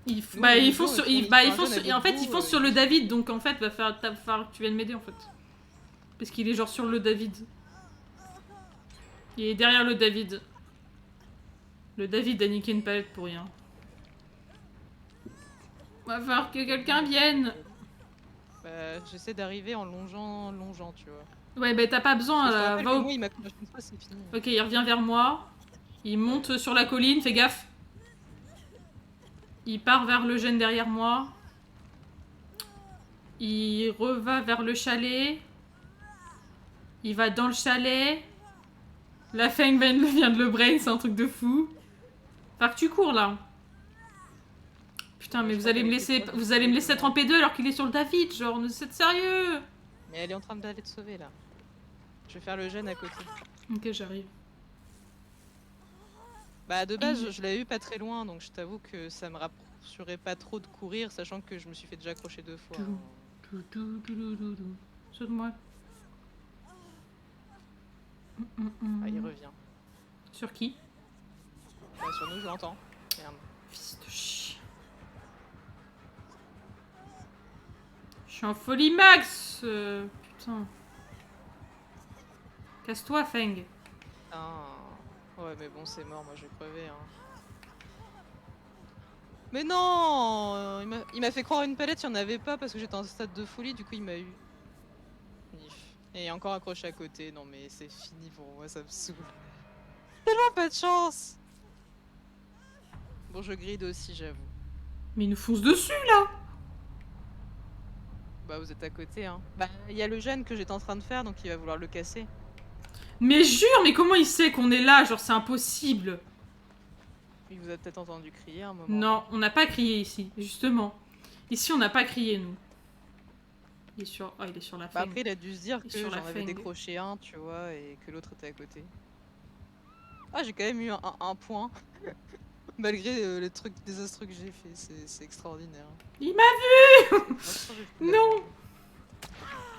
Ils Nous, ils le font dos, sur, on est bah, sur ils un font jeune sur- avec en fait, vous, ils foncent sur le David, donc en fait, va falloir que tu viennes m'aider en fait. Parce qu'il est genre sur le David. Il est derrière le David. Le David a niqué une palette pour rien. Va falloir que quelqu'un vienne. Bah, j'essaie d'arriver en longeant, tu vois. Ouais, bah t'as pas besoin, Et je te là. rappelle Va que au... moi, il m'accroche une fois, c'est fini. Ok, il revient vers moi. Il monte sur la colline, fais gaffe. Il part vers le gène derrière moi. Il reva vers le chalet. Il va dans le chalet. La Feng vient de le brain, c'est un truc de fou. Enfin que tu cours là. Putain, mais Je vous crois allez me qu'elle laisser, était proche vous de allez me moi. laisser tremper deux alors qu'il est sur le David, genre, c'est sérieux. Mais elle est en train d'aller te sauver, là. Je vais faire le gène à côté. Ok, j'arrive. Bah, de base, je l'avais eu pas très loin, donc je t'avoue que ça me rassurait pas trop de courir, sachant que je me suis fait déjà accrocher 2 fois. Hein. Saute-moi. Ah, il revient. Sur qui? Bah, sur nous, je l'entends. Merde. Fils de chien. Je suis en folie max. Putain. Casse-toi, Feng. Ah. Ouais, mais bon, c'est mort, moi je vais crever. Hein. Mais non il m'a fait croire une palette, il n'y en avait pas parce que j'étais en stade de folie, du coup il m'a eu. Nif. Et encore accroché à côté, non mais c'est fini pour moi, ça me saoule. Tellement pas de chance. Bon, je grid aussi, j'avoue. Mais il nous fonce dessus, là. Bah, vous êtes à côté, hein. Bah, il y a le gène que j'étais en train de faire, donc il va vouloir le casser. Mais jure, mais comment il sait qu'on est là? Genre, c'est impossible. Il vous a peut-être entendu crier un moment. Non, on n'a pas crié ici, justement. Ici, on n'a pas crié, nous. Il est sur, oh, il est sur la Bah, Feng. après, il a dû se dire Et que sur la j'en avais Feng. décroché un, tu vois, et que l'autre était à côté. Ah, j'ai quand même eu un point. Malgré les trucs désastreux que j'ai fait, c'est extraordinaire. Il m'a vu. Non.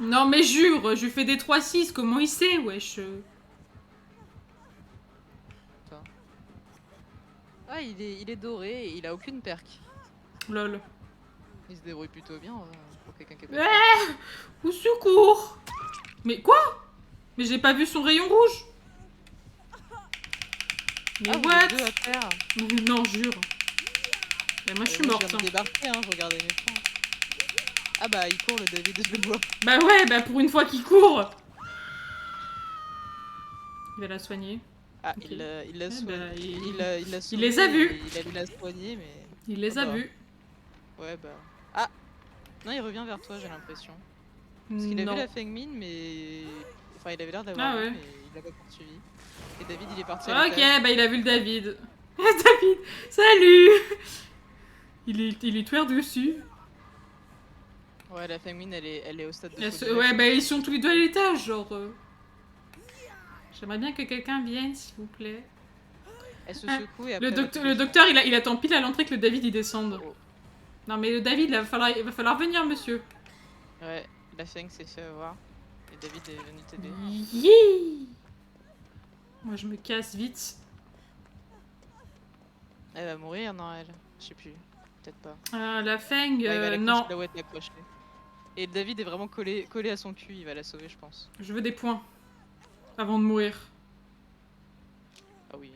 Non, mais jure, je lui fais des 3-6, comment il sait, wesh? Ah, il est doré et il a aucune perk. Lol. Il se débrouille plutôt bien pour quelqu'un qui est pas. Ouais. Au secours. Mais quoi? Mais j'ai pas vu son rayon rouge. Mais Ah, vous what? êtes deux à faire. Non, jure. Mais moi, je suis Moi, morte. je viens de Hein. débarquer, hein, je regardais mes points. Ah bah, il court le David, je le vois. Bah ouais, bah pour une fois qu'il court. Il va la soigner. Ah, Ok. il l'a Eh soigné. bah, Il l'a sauvé, les a vus. Il allait la soigner, mais... Il les Ah a bah. vus. Ouais, bah... Ah. Non, il revient vers toi, j'ai l'impression. Parce qu'il a Non. vu la Feng Min, mais... Enfin, il avait l'air d'avoir Ah vu, ouais. mais il l'a pas poursuivi. Et David, il est parti à Ok, l'étage. bah il a vu le David. David, salut. Il est tueur dessus. Ouais, la Feng Min, elle est au stade de folie. Ouais, bah ils sont tous les deux à l'étage, genre. J'aimerais bien que quelqu'un vienne, s'il vous plaît. Elle se Ah, secoue et après... Le docteur, il attend pile à l'entrée que le David il descende. Oh. Non mais le David, il va falloir venir, monsieur. Ouais, la Feng s'est fait avoir. Et David est venu t'aider. Yee. Moi je me casse vite. Elle va mourir, non, elle? Je sais plus. Peut-être pas. La Feng, Ouais, il va non. là où elle l'a accroché. Et David est vraiment collé à son cul, il va la sauver, je pense. Je veux des points. Avant de mourir. Ah oui.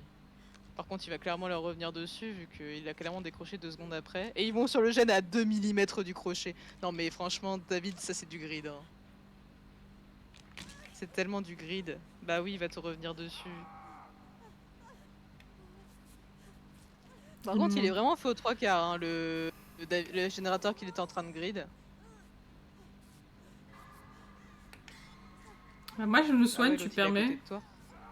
Par contre, il va clairement leur revenir dessus, vu qu'il a clairement décroché 2 secondes après. Et ils vont sur le gène à 2 mm du crochet. Non mais franchement, David, ça c'est du grid. Hein. C'est tellement du grid. Bah oui, il va te revenir dessus. Par contre, il est vraiment fait aux 3 quarts, hein, le générateur qu'il était en train de grid. Bah, moi je me Ah soigne, ouais, tu l'autre, il est à côté permets. de toi.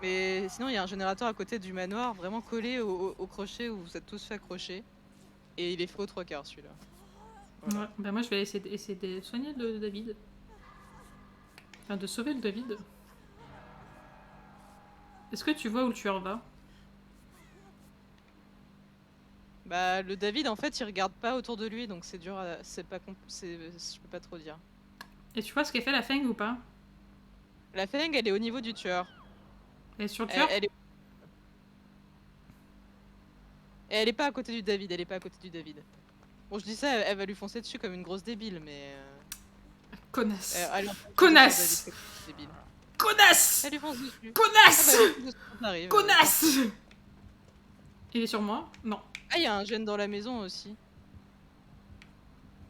Mais sinon, il y a un générateur à côté du manoir, vraiment collé au crochet où vous êtes tous fait accrocher. Et il est fait aux 3/4 celui-là. Voilà. Ouais, bah moi je vais essayer de soigner le David. Enfin, de sauver le David. Est-ce que tu vois où le tueur va? Bah, le David, en fait, il regarde pas autour de lui, donc c'est dur à... C'est pas... Je peux pas trop dire. Et tu vois ce qu'elle fait la Feng ou pas? La Feng, elle est au niveau du tueur. Elle est sur le Elle, tueur? elle est... elle est pas à côté du David, elle est pas à côté du David. Bon, je dis ça, elle va lui foncer dessus comme une grosse débile, mais... Connasse. elle est en train de tirer sur David Connasse. comme une débile. Connasse. Elle lui fonce dessus. Ah bah, Connasse. elle lui fonce dessus quand on arrive. Connasse. Il est sur moi? Non. Ah, il y a un gène dans la maison aussi.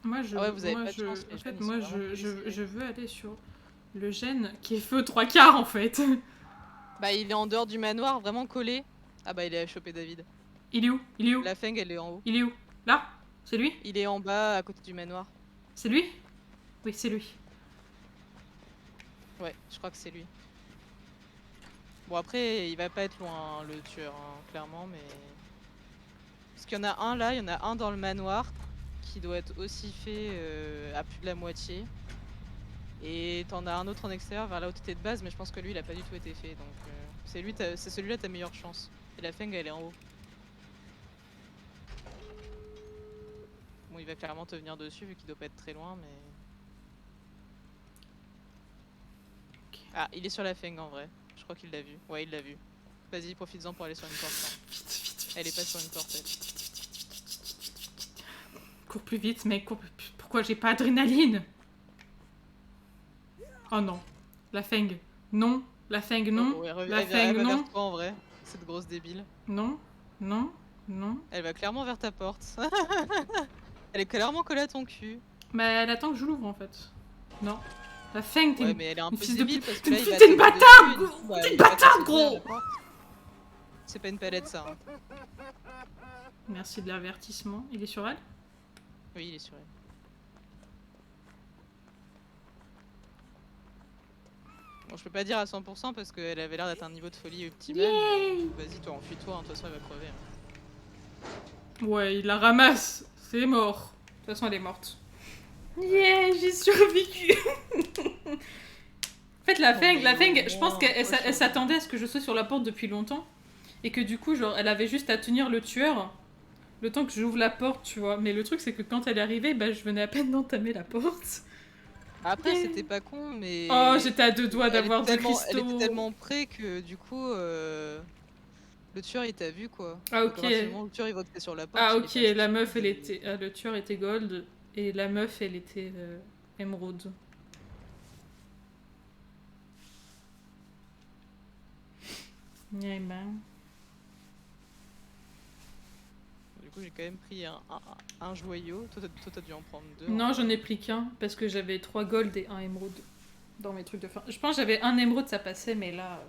Moi je... Ah ouais, vous avez moi pas de je... chance, les En jeunes, fait, ils sont moi vraiment blessés. je veux aller sur le gène qui est feu 3/4 en fait. Bah, il est en dehors du manoir, vraiment collé. Ah bah, il a chopé David. Il est où? Il est où? La Feng, elle est en haut. Il est où? Là? C'est lui? Il est en bas, à côté du manoir. C'est lui? Oui, c'est lui. Ouais, je crois que c'est lui. Bon, après, il va pas être loin, hein, le tueur, hein, clairement, mais... Parce qu'il y en a un là, il y en a un dans le manoir, qui doit être aussi fait à plus de la moitié. Et t'en as un autre en extérieur, vers là où t'étais de base, mais je pense que lui, il a pas du tout été fait, donc... c'est celui-là ta meilleure chance. Et la Feng, elle est en haut. Bon, il va clairement te venir dessus, vu qu'il doit pas être très loin, mais... Ah, il est sur la Feng, en vrai. Je crois qu'il l'a vu. Ouais, il l'a vu. Vas-y, profites-en pour aller sur une porte. Hein. Elle est pas sur une porte, elle. Cours plus vite, mec. Pourquoi j'ai pas adrénaline? Oh non. La Feng. Non. La Feng, non. Oh, La elle Feng, va vers non. toi, en vrai. Cette grosse débile. Non. Non. Non. Elle va clairement vers ta porte. Elle est clairement collée à ton cul. Mais elle attend que je l'ouvre en fait. Non. La Feng, t'es Ouais, mais elle est un peu fils de débile pute. parce que là, il va T'es une taper bâtarde, dessus, gros. et T'es une il va bâtarde, casser ouvrir gros. la porte. C'est pas une palette, ça. Hein. Merci de l'avertissement. Il est sur elle? Oui, il est sur elle. Bon, je peux pas dire à 100% parce qu'elle avait l'air d'être un niveau de folie optimal. Vas-y, toi, enfuis-toi, hein, de toute façon, elle va crever. Hein. Ouais, il la ramasse. C'est mort. De toute façon, elle est morte. Yeah, j'ai survécu. En fait, la Feng, je pense qu'elle s'attendait à ce que je sois sur la porte depuis longtemps. Et que du coup, genre, elle avait juste à tenir le tueur le temps que j'ouvre la porte, tu vois. Mais le truc, c'est que quand elle est arrivée, bah, je venais à peine d'entamer la porte. Après, c'était pas con, mais... Oh, j'étais à 2 doigts d'avoir du cristaux. Elle était tellement près que, du coup, le tueur, il t'a vu, quoi. Ah, ok. Le tueur, il voit que t'es sur la porte. Ah, ok, la meuf, elle était... Ah, le tueur était gold, et la meuf, elle était émeraude. Yeah, ben... Du coup, j'ai quand même pris un joyau. Toi, t'as dû en prendre 2. Non, j'en ai pris qu'un, parce que j'avais 3 gold et 1 émeraude dans mes trucs de fin. Je pense que j'avais un émeraude, ça passait, mais là...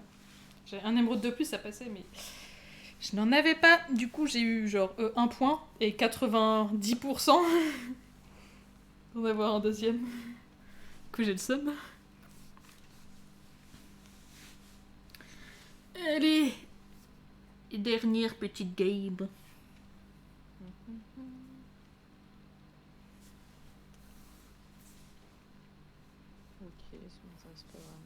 J'ai un émeraude de plus, ça passait, mais... Je n'en avais pas. Du coup, j'ai eu genre 1 point et 90% d'en avoir un deuxième. Du coup, j'ai le seum. Allez, dernière petite game. Ok, ça m'intéresse pas vraiment.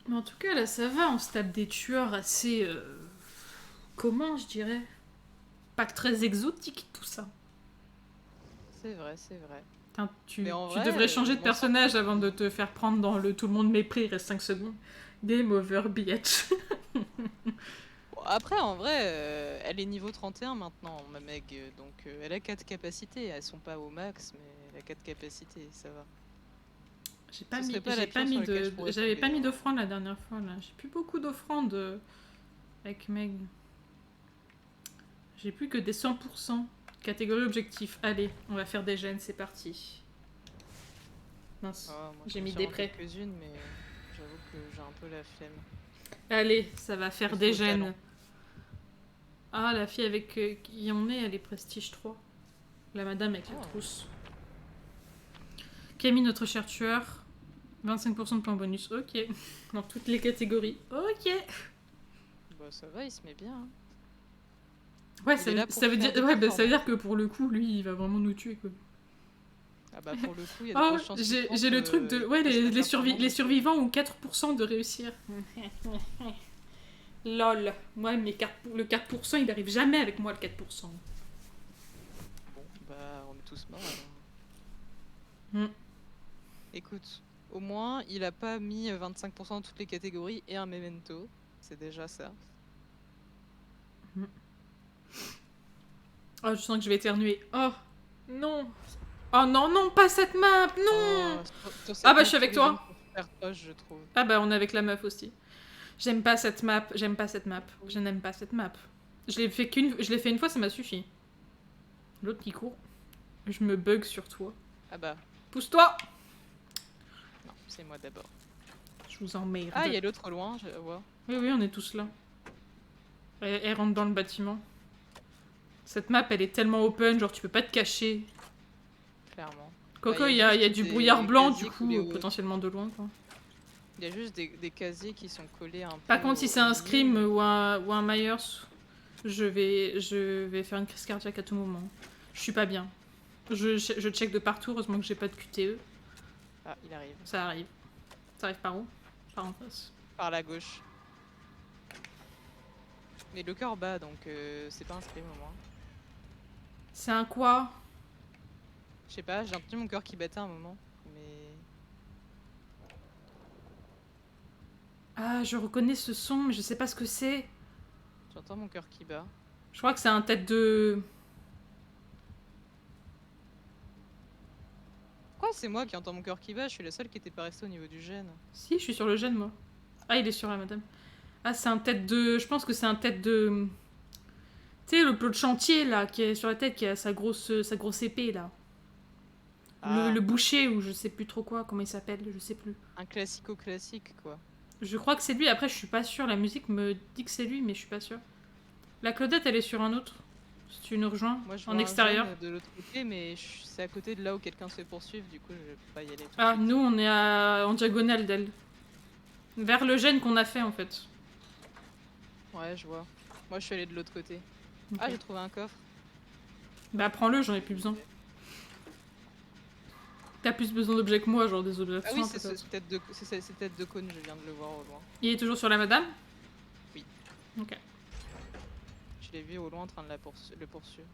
Mais en tout cas, là, ça va. On se tape des tueurs assez... comment, je dirais? Pas que très exotiques, tout ça. C'est vrai, c'est vrai. Putain, tu vrai, devrais changer de personnage avant de te faire prendre dans le tout le monde mépris. Il reste 5 secondes. Game over, bitch. Bon, après, en vrai, elle est niveau 31 maintenant, ma Meg. Donc, elle a 4 capacités. Elles sont pas au max, mais elle a 4 capacités, ça va. J'avais pas mis d'offrande la dernière fois, là. J'ai plus beaucoup d'offrandes avec Meg. J'ai plus que des 100%. Catégorie objectif. Allez, on va faire des gènes, c'est parti. Mince, j'ai mis des prêts. Quelques-unes, mais j'avoue que j'ai un peu la flemme. Allez, ça va faire des gènes. Ah, la fille avec qui on est, elle est prestige 3. La madame avec la Oh. trousse. Camille, notre cher tueur. 25% de points bonus. Ok. Dans toutes les catégories. Ok. Bah ça va, il se met bien. Hein. Ouais, Il ça, est là pour ça veut faire dire, des ouais, bah, ça veut performances. dire que pour le coup, lui, il va vraiment nous tuer, quoi. Ah bah pour le coup, il y a de Oh, grosses chances qu'il j'ai le truc de... Ouais, fasse la les performance. survivants ont 4% de réussir. Lol. Ouais, mais le 4%, il arrive jamais avec moi, le 4%. Bon, bah on est tous morts alors. Hmm. Écoute, au moins, il a pas mis 25% dans toutes les catégories et un memento. C'est déjà ça. Oh, je sens que je vais éternuer. Oh, non. Oh non, non, pas cette map, non. Oh, sur Ah cette bah, je map, suis tous avec les jeunes toi. sont super proches, je trouve. Ah bah, on est avec la meuf aussi. J'aime pas cette map, j'aime pas cette map. Je n'aime pas cette map. Je l'ai fait une fois, ça m'a suffi. L'autre qui court. Je me bug sur toi. Ah bah, Pousse-toi. non, c'est moi d'abord. Je vous emmerde. Ah, il y a l'autre au loin, je vois. Oui, oui, on est tous là. Elle rentre dans le bâtiment. Cette map, elle est tellement open, genre tu peux pas te cacher. Clairement. Coco, Bah, il y a juste du des brouillard blanc, du casiers collés coup, au- potentiellement de loin, quoi. Il y a juste des casiers qui sont collés un peu. Par contre, si c'est au un milieu. Scream ou un Myers, je vais faire une crise cardiaque à tout moment. Je suis pas bien. Je check de partout, heureusement que j'ai pas de QTE. Ah, il arrive. Ça arrive. Ça arrive par où? Par en face. Par la gauche. Mais le cœur bat, donc c'est pas un scream au moins. C'est un quoi? Je sais pas, j'ai entendu mon cœur qui battait un moment. Mais. Ah, je reconnais ce son, mais je sais pas ce que c'est. J'entends mon cœur qui bat. Je crois que c'est un tête de... Quoi, c'est moi qui entends mon cœur qui bat? Je suis la seule qui était pas restée au niveau du gène. Si, je suis sur le gène, moi. Ah, il est sur la madame. Ah, c'est un tête de... Je pense que c'est un tête de... Tu sais, le plot de chantier, là, qui est sur la tête, qui a sa grosse épée, là. Ah, Le boucher, ou je sais plus trop quoi, comment il s'appelle, je sais plus. un classico-classique, quoi. Je crois que c'est lui, après je suis pas sûre, la musique me dit que c'est lui, mais je suis pas sûre. La Claudette, elle est sur un autre. Si tu nous rejoins, Moi, je en vois un extérieur. gène de l'autre côté, mais c'est à côté de là où quelqu'un se fait poursuivre, du coup, je peux pas y aller. Tout de Ah, suite. nous, on est en diagonale d'elle. Vers le gène qu'on a fait, en fait. Ouais, je vois. Moi, je suis allée de l'autre côté. Ok. Ah, j'ai trouvé un coffre. Bah, prends-le, j'en ai plus besoin. T'as plus besoin d'objets que moi, genre des objets de Ah oui, soin, c'est peut-être. cette tête de cône, je viens de le voir au loin. Il est toujours sur la madame? Oui. Ok. Je l'ai vu au loin en train de le poursuivre.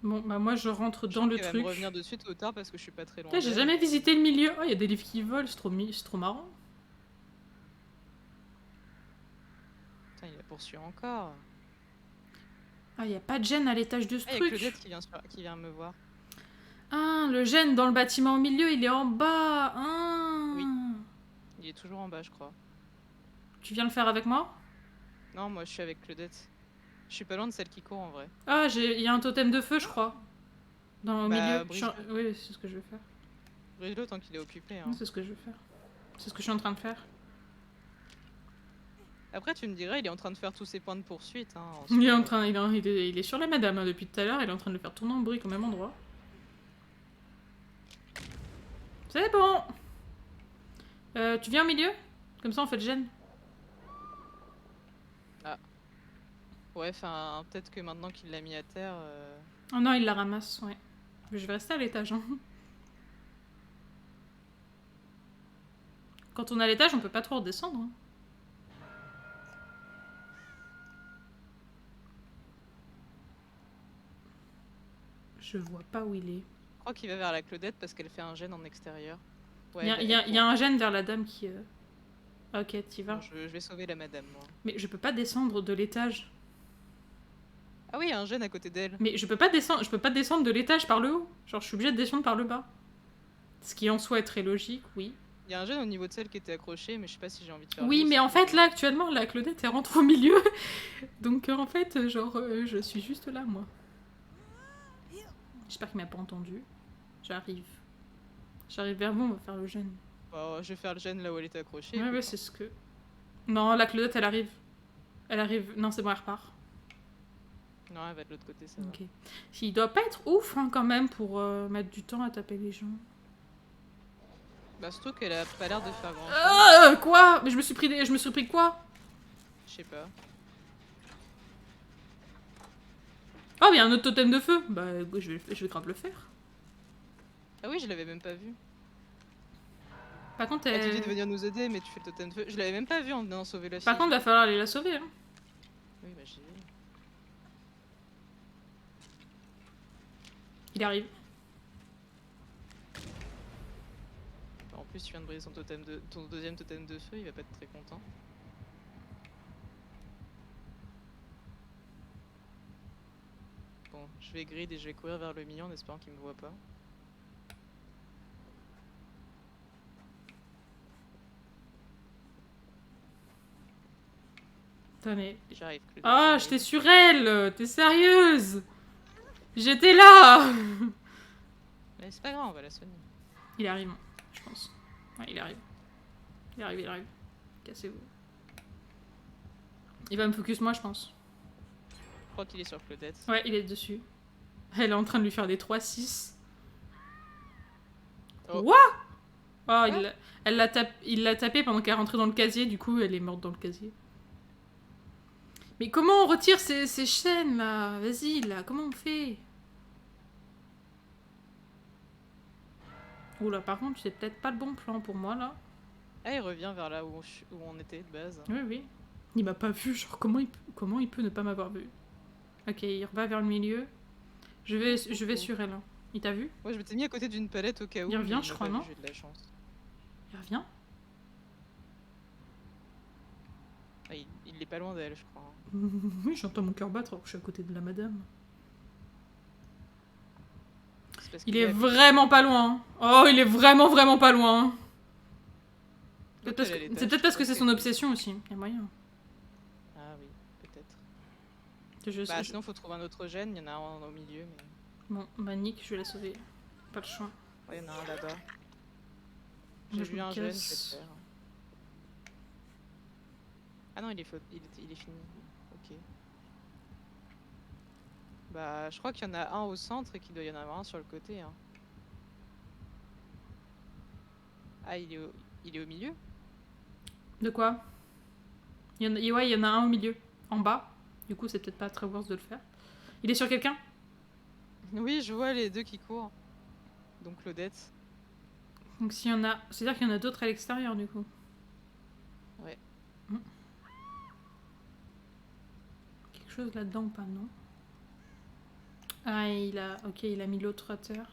Bon, bah moi je rentre dans le Elle va truc. me revenir de suite au tard parce que je suis pas très loin. Putain, j'ai d'elle. jamais visité le milieu. Oh, il y a des livres qui volent, c'est trop marrant. Putain, il la poursuit encore. Ah, il y a pas de gène à l'étage de ce Ah, il y a truc. Claudette qui vient me voir. Ah, le gène dans le bâtiment au milieu, il est en bas. Ah. Oui. Il est toujours en bas, je crois. Tu viens le faire avec moi? Non, moi, je suis avec Claudette. Je suis pas loin de celle qui court en vrai. Ah, il y a un totem de feu, je crois. Dans le Bah, milieu. Oui, c'est ce que je vais faire. Brûle-le tant qu'il est occupé. Hein. Oui, c'est ce que je vais faire. C'est ce que je suis en train de faire. Après, tu me dirais, il est en train de faire tous ses points de poursuite. Hein, Il est en train, il est sur la madame hein, depuis tout à l'heure. Il est en train de le faire tourner en brique au même endroit. C'est bon. Tu viens au milieu? Comme ça, on fait le gène. Ouais, enfin, peut-être que maintenant qu'il l'a mis à terre. Oh non, il la ramasse, ouais. Je vais rester à l'étage. Hein. Quand on est à l'étage, on peut pas trop redescendre. Hein. Je vois pas où il est. Je crois qu'il va vers la Claudette parce qu'elle fait un gène en extérieur. Ouais, Il y a un gène vers la dame qui... Ok, t'y vas. Bon, je vais sauver la madame, moi. Mais je peux pas descendre de l'étage. Ah oui, il y a un gène à côté d'elle. Mais je peux pas descendre de l'étage par le haut. Genre, je suis obligée de descendre par le bas. Ce qui en soi est très logique, oui. Il y a un gène au niveau de celle qui était accrochée, mais je sais pas si j'ai envie de faire. Oui, lui, mais ça. en fait, là, actuellement, la Claudette, elle rentre au milieu. Donc, en fait, genre, je suis juste là, moi. J'espère qu'il m'a pas entendu. J'arrive. J'arrive vers vous, on va faire le gène. Bah, je vais faire le gène là où elle était accrochée. Ouais, écoute, ouais, c'est ce que... Non, la Claudette, elle arrive. Elle arrive... Non, c'est bon, elle repart. hein. Non, elle va de l'autre côté, ça va. Ok. Il doit pas être ouf, hein, quand même, pour mettre du temps à taper les gens. Bah, surtout qu'elle a pas l'air de faire grand chose. Quoi? Mais je me suis pris quoi? Je sais pas. Oh, il y a un autre totem de feu. Bah, je vais grave le faire. Ah oui, je l'avais même pas vu. Par contre, Elle te dit de venir nous aider, mais tu fais le totem de feu. Je l'avais même pas vu en venant sauver la fille. Par contre, il va falloir aller la sauver. Hein. Oui, bah j'ai vu. Il arrive. En plus, tu viens de briser ton deuxième totem de feu, il va pas être très content. Bon, je vais grid et je vais courir vers le mignon en espérant qu'il me voit pas. Putain, mais... J'arrive. Ah, j'étais sur elle. T'es sérieuse? J'étais là. Mais c'est pas grave, on va la soigner. Il arrive, je pense. Ouais, il arrive. Il arrive. Cassez-vous. Il va me focus moi, je pense. Je crois qu'il est sur Claudette. Ouais, il est dessus. Elle est en train de lui faire des 3-6. Oh. What? Oh, il l'a tapé pendant qu'elle rentrait dans le casier, du coup, elle est morte dans le casier. Mais comment on retire ces chaînes, là? Vas-y, là, comment on fait? Oula, par contre, c'est peut-être pas le bon plan pour moi, là. Ah, il revient vers là où on était de base. Oui. Il m'a pas vu, genre, comment il peut ne pas m'avoir vu? Ok, il va vers le milieu. Je vais sur elle. Hein. Il t'a vu? Moi, je m'étais mis à côté d'une palette au cas où. Il revient, mais je m'a crois, pas non? vu, j'ai de la chance. Il revient? Ah, il est pas loin d'elle, je crois. Oui, j'entends mon cœur battre alors que je suis à côté de la madame. Il est vraiment pas loin. Oh, il est vraiment pas loin. C'est peut-être parce que c'est son obsession aussi. Il y a moyen. Ah oui, peut-être. Bah, sinon, faut trouver un autre gène. Il y en a un au milieu. Mais... Bon, bah Nick, je vais la sauver. Pas le choix. Ouais, il y en a un là-bas. J'ai vu un gène, je vais le faire. Ah non, il est fini. Ok. Bah, je crois qu'il y en a un au centre et qu'il doit y en avoir un sur le côté. Hein. Ah, il est au milieu? De quoi? Ouais, il y en a un au milieu. En bas. Du coup, c'est peut-être pas très worth de le faire. Il est sur quelqu'un? Oui, je vois les deux qui courent. Donc Claudette. Donc s'il y en a... C'est-à-dire qu'il y en a d'autres à l'extérieur, du coup. Ouais. Quelque chose là-dedans ou pas, non? Ah, il a mis l'autre à terre.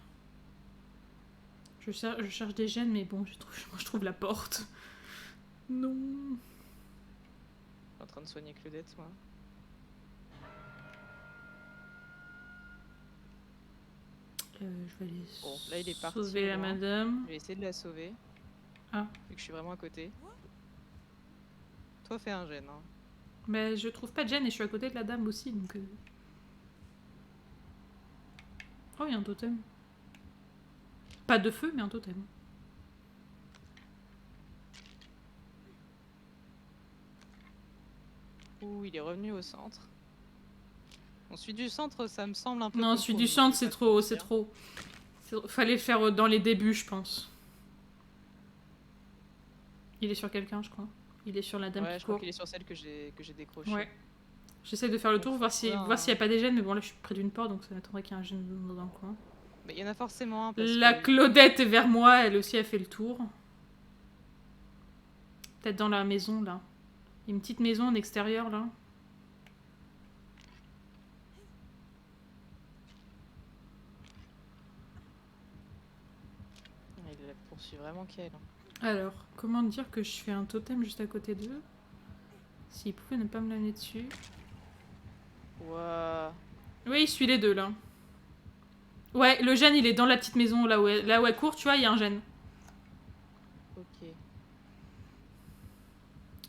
Je cherche des gènes, mais bon, je trouve la porte. Non. Je suis en train de soigner Claudette, moi. Je vais aller là, il est parti sauver la madame. Je vais essayer de la sauver. Ah. Vu que je suis vraiment à côté. Toi, fais un gène. Hein. Mais je trouve pas de gène et je suis à côté de la dame aussi, donc... Oh, il y a un totem. Pas de feu, mais un totem. Ouh, il est revenu au centre. On suit du centre, ça me semble un peu... Non, celui du centre, c'est trop. Fallait le faire dans les débuts, je pense. Il est sur quelqu'un, je crois. Il est sur la dame qui court. Je crois qu'il est sur celle que j'ai décrochée. Ouais. J'essaie de faire le tour, voir s'il n'y a pas des gènes, mais bon, là, je suis près d'une porte, donc ça m'attendrait qu'il y ait un gène dans le coin. Mais il y en a forcément un. La Claudette est vers moi, elle aussi a fait le tour. Peut-être dans la maison, là. Il y a une petite maison en extérieur, là. Il la poursuit vraiment qu'elle. Alors, comment dire que je fais un totem juste à côté d'eux? S'ils pouvaient ne pas me l'amener dessus. Ouah. Oui, il suit les deux, là. Ouais, le gène, il est dans la petite maison, là où elle court, tu vois, il y a un gène. Ok.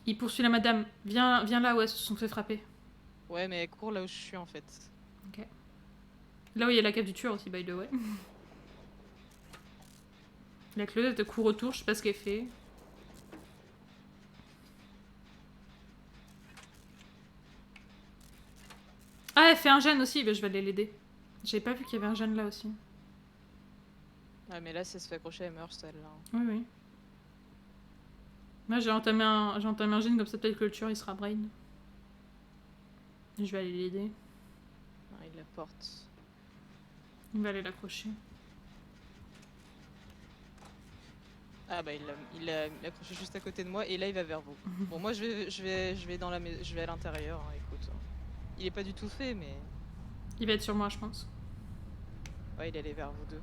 Il poursuit la madame. Viens là où elles se sont fait frapper. Ouais, mais elle court là où je suis, en fait. Ok. Là où il y a la cave du tueur aussi, by the way. La Claudette de court autour, je sais pas ce qu'elle fait. Ah, elle fait un gène aussi, bah, je vais aller l'aider. J'avais pas vu qu'il y avait un gène là aussi. Ouais, mais là, si elle se fait accrocher, elle meurt celle-là. Oui, oui. Moi, j'ai entamé un gène comme ça, peut-être que le tueur il sera Brain. Je vais aller l'aider. Ah, il la porte. Il va aller l'accrocher. Ah bah il l'a accroché juste à côté de moi et là il va vers vous. Bon moi je vais dans la je vais à l'intérieur, hein, écoute. Il est pas du tout fait mais Il va être sur moi, je pense. ouais, il est allé vers vous deux.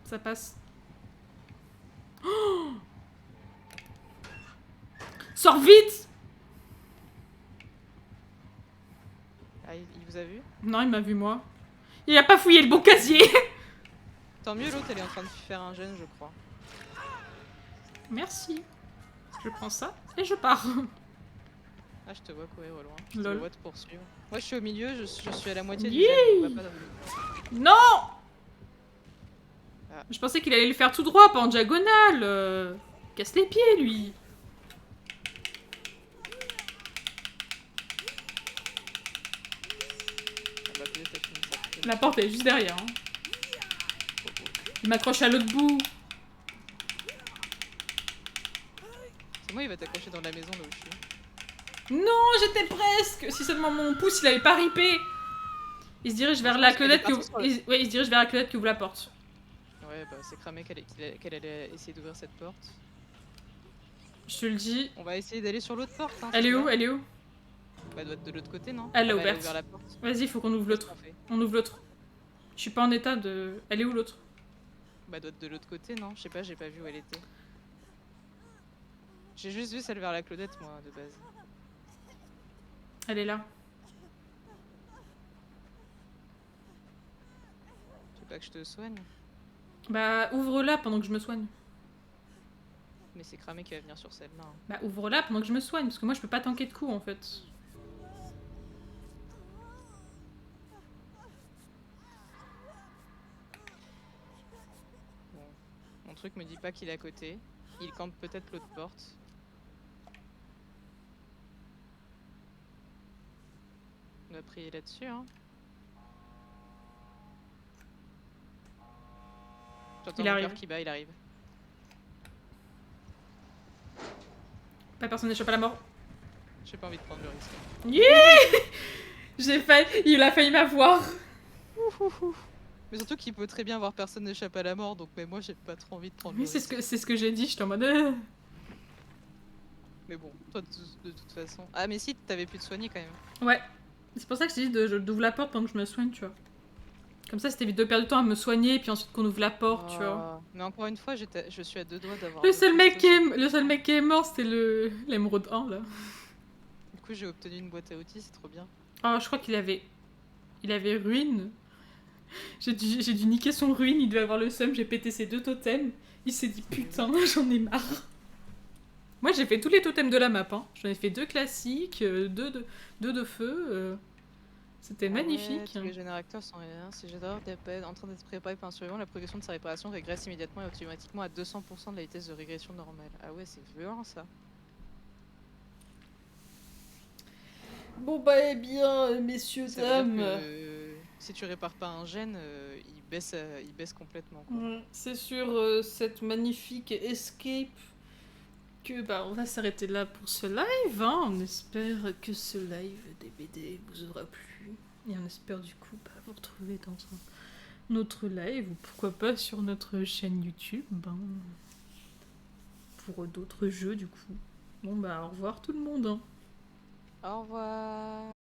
Ça passe. Oh, sors vite! Ah il vous a vu? Non, il m'a vu moi. Il a pas fouillé le bon casier. Tant mieux, l'autre elle est en train de faire un gène je crois. Merci. Je prends ça et je pars. Ah je te vois courir au loin. Je Lol. te vois te poursuivre. Moi je suis au milieu, je suis à la moitié du Yay! gène. On va pas dans Non! Ah. Je pensais qu'il allait le faire tout droit, pas en diagonale. Casse les pieds, lui. Ah bah peut-être t'as fini ça. La porte est juste derrière. Hein. Il m'accroche à l'autre bout. C'est moi il va t'accrocher dans la maison là où je suis. Non, j'étais presque. Si seulement mon pouce, il avait pas ripé. Il se dirige vers Je la pense qu'elle est Claudette que... partie sur le- Ouais, il se dirige vers la Claudette qui ouvre la porte. Ouais bah c'est cramé qu'elle allait essayer d'ouvrir cette porte. Je te le dis. On va essayer d'aller sur l'autre porte. Hein, Elle tu est où? vois. Elle est où? Bah, elle doit être de l'autre côté, non? Elle l'a Ah bah, ouverte. a ouvert la porte. Vas-y, faut qu'on ouvre Qu'est-ce l'autre. qu'on fait? On ouvre l'autre. Je suis pas en état de... Elle est où l'autre? Bah, elle doit être de l'autre côté, non? Je sais pas, j'ai pas vu où elle était. J'ai juste vu celle vers la Claudette, moi, de base. Elle est là. Tu veux pas que je te soigne? Bah, ouvre-la pendant que je me soigne. Mais c'est cramé qui va venir sur celle-là. Hein. Bah, ouvre-la pendant que je me soigne, parce que moi, je peux pas tanker de coups, en fait. Bon. Mon truc me dit pas qu'il est à côté. Il campe peut-être l'autre porte. On va prier là-dessus, hein. J'entends Il mon arrive. cœur qui bat, il arrive. Pas personne n'échappe à la mort. J'ai pas envie de prendre le risque. Yeah! J'ai failli... Il a failli m'avoir. Mais surtout qu'il peut très bien voir personne n'échappe à la mort, donc même moi j'ai pas trop envie de prendre Oui, le risque. c'est ce que j'ai dit, j'étais en mode... Mais bon, toi de toute façon. Ah mais si, t'avais pu te soigner quand même. Ouais. C'est pour ça que je t'ai dit d'ouvrir la porte pendant que je me soigne, tu vois. Comme ça, c'était vite de perdre du temps à me soigner, et puis ensuite qu'on ouvre la porte, tu vois. Mais encore une fois, je suis à deux doigts d'avoir... Le seul mec qui est mort, c'était l'émeraude 1, là. Du coup, j'ai obtenu une boîte à outils, c'est trop bien. Oh, je crois qu'il avait... Il avait ruine. J'ai dû niquer son ruine, il devait avoir le seum, j'ai pété ses 2 totems. Il s'est dit, putain, j'en ai marre. Moi, j'ai fait tous les totems de la map, hein. J'en ai fait 2 classiques, 2 de feu. C'était magnifique. Ouais, tous les générateurs sont là. Si j'adore en train d'être préparé par un survivant, la progression de sa réparation régresse immédiatement et automatiquement à 200% de la vitesse de régression normale. Ah ouais, c'est violent ça. Bon bah eh bien, messieurs, Ça veut dire que si tu répares pas un gène, il baisse complètement. C'est sur cette magnifique escape que bah on va s'arrêter là pour ce live. Hein. On espère que ce live des BD vous aura plu. Et on espère du coup vous retrouver dans un autre live ou pourquoi pas sur notre chaîne YouTube pour d'autres jeux du coup. Bon bah au revoir tout le monde. Hein. Au revoir.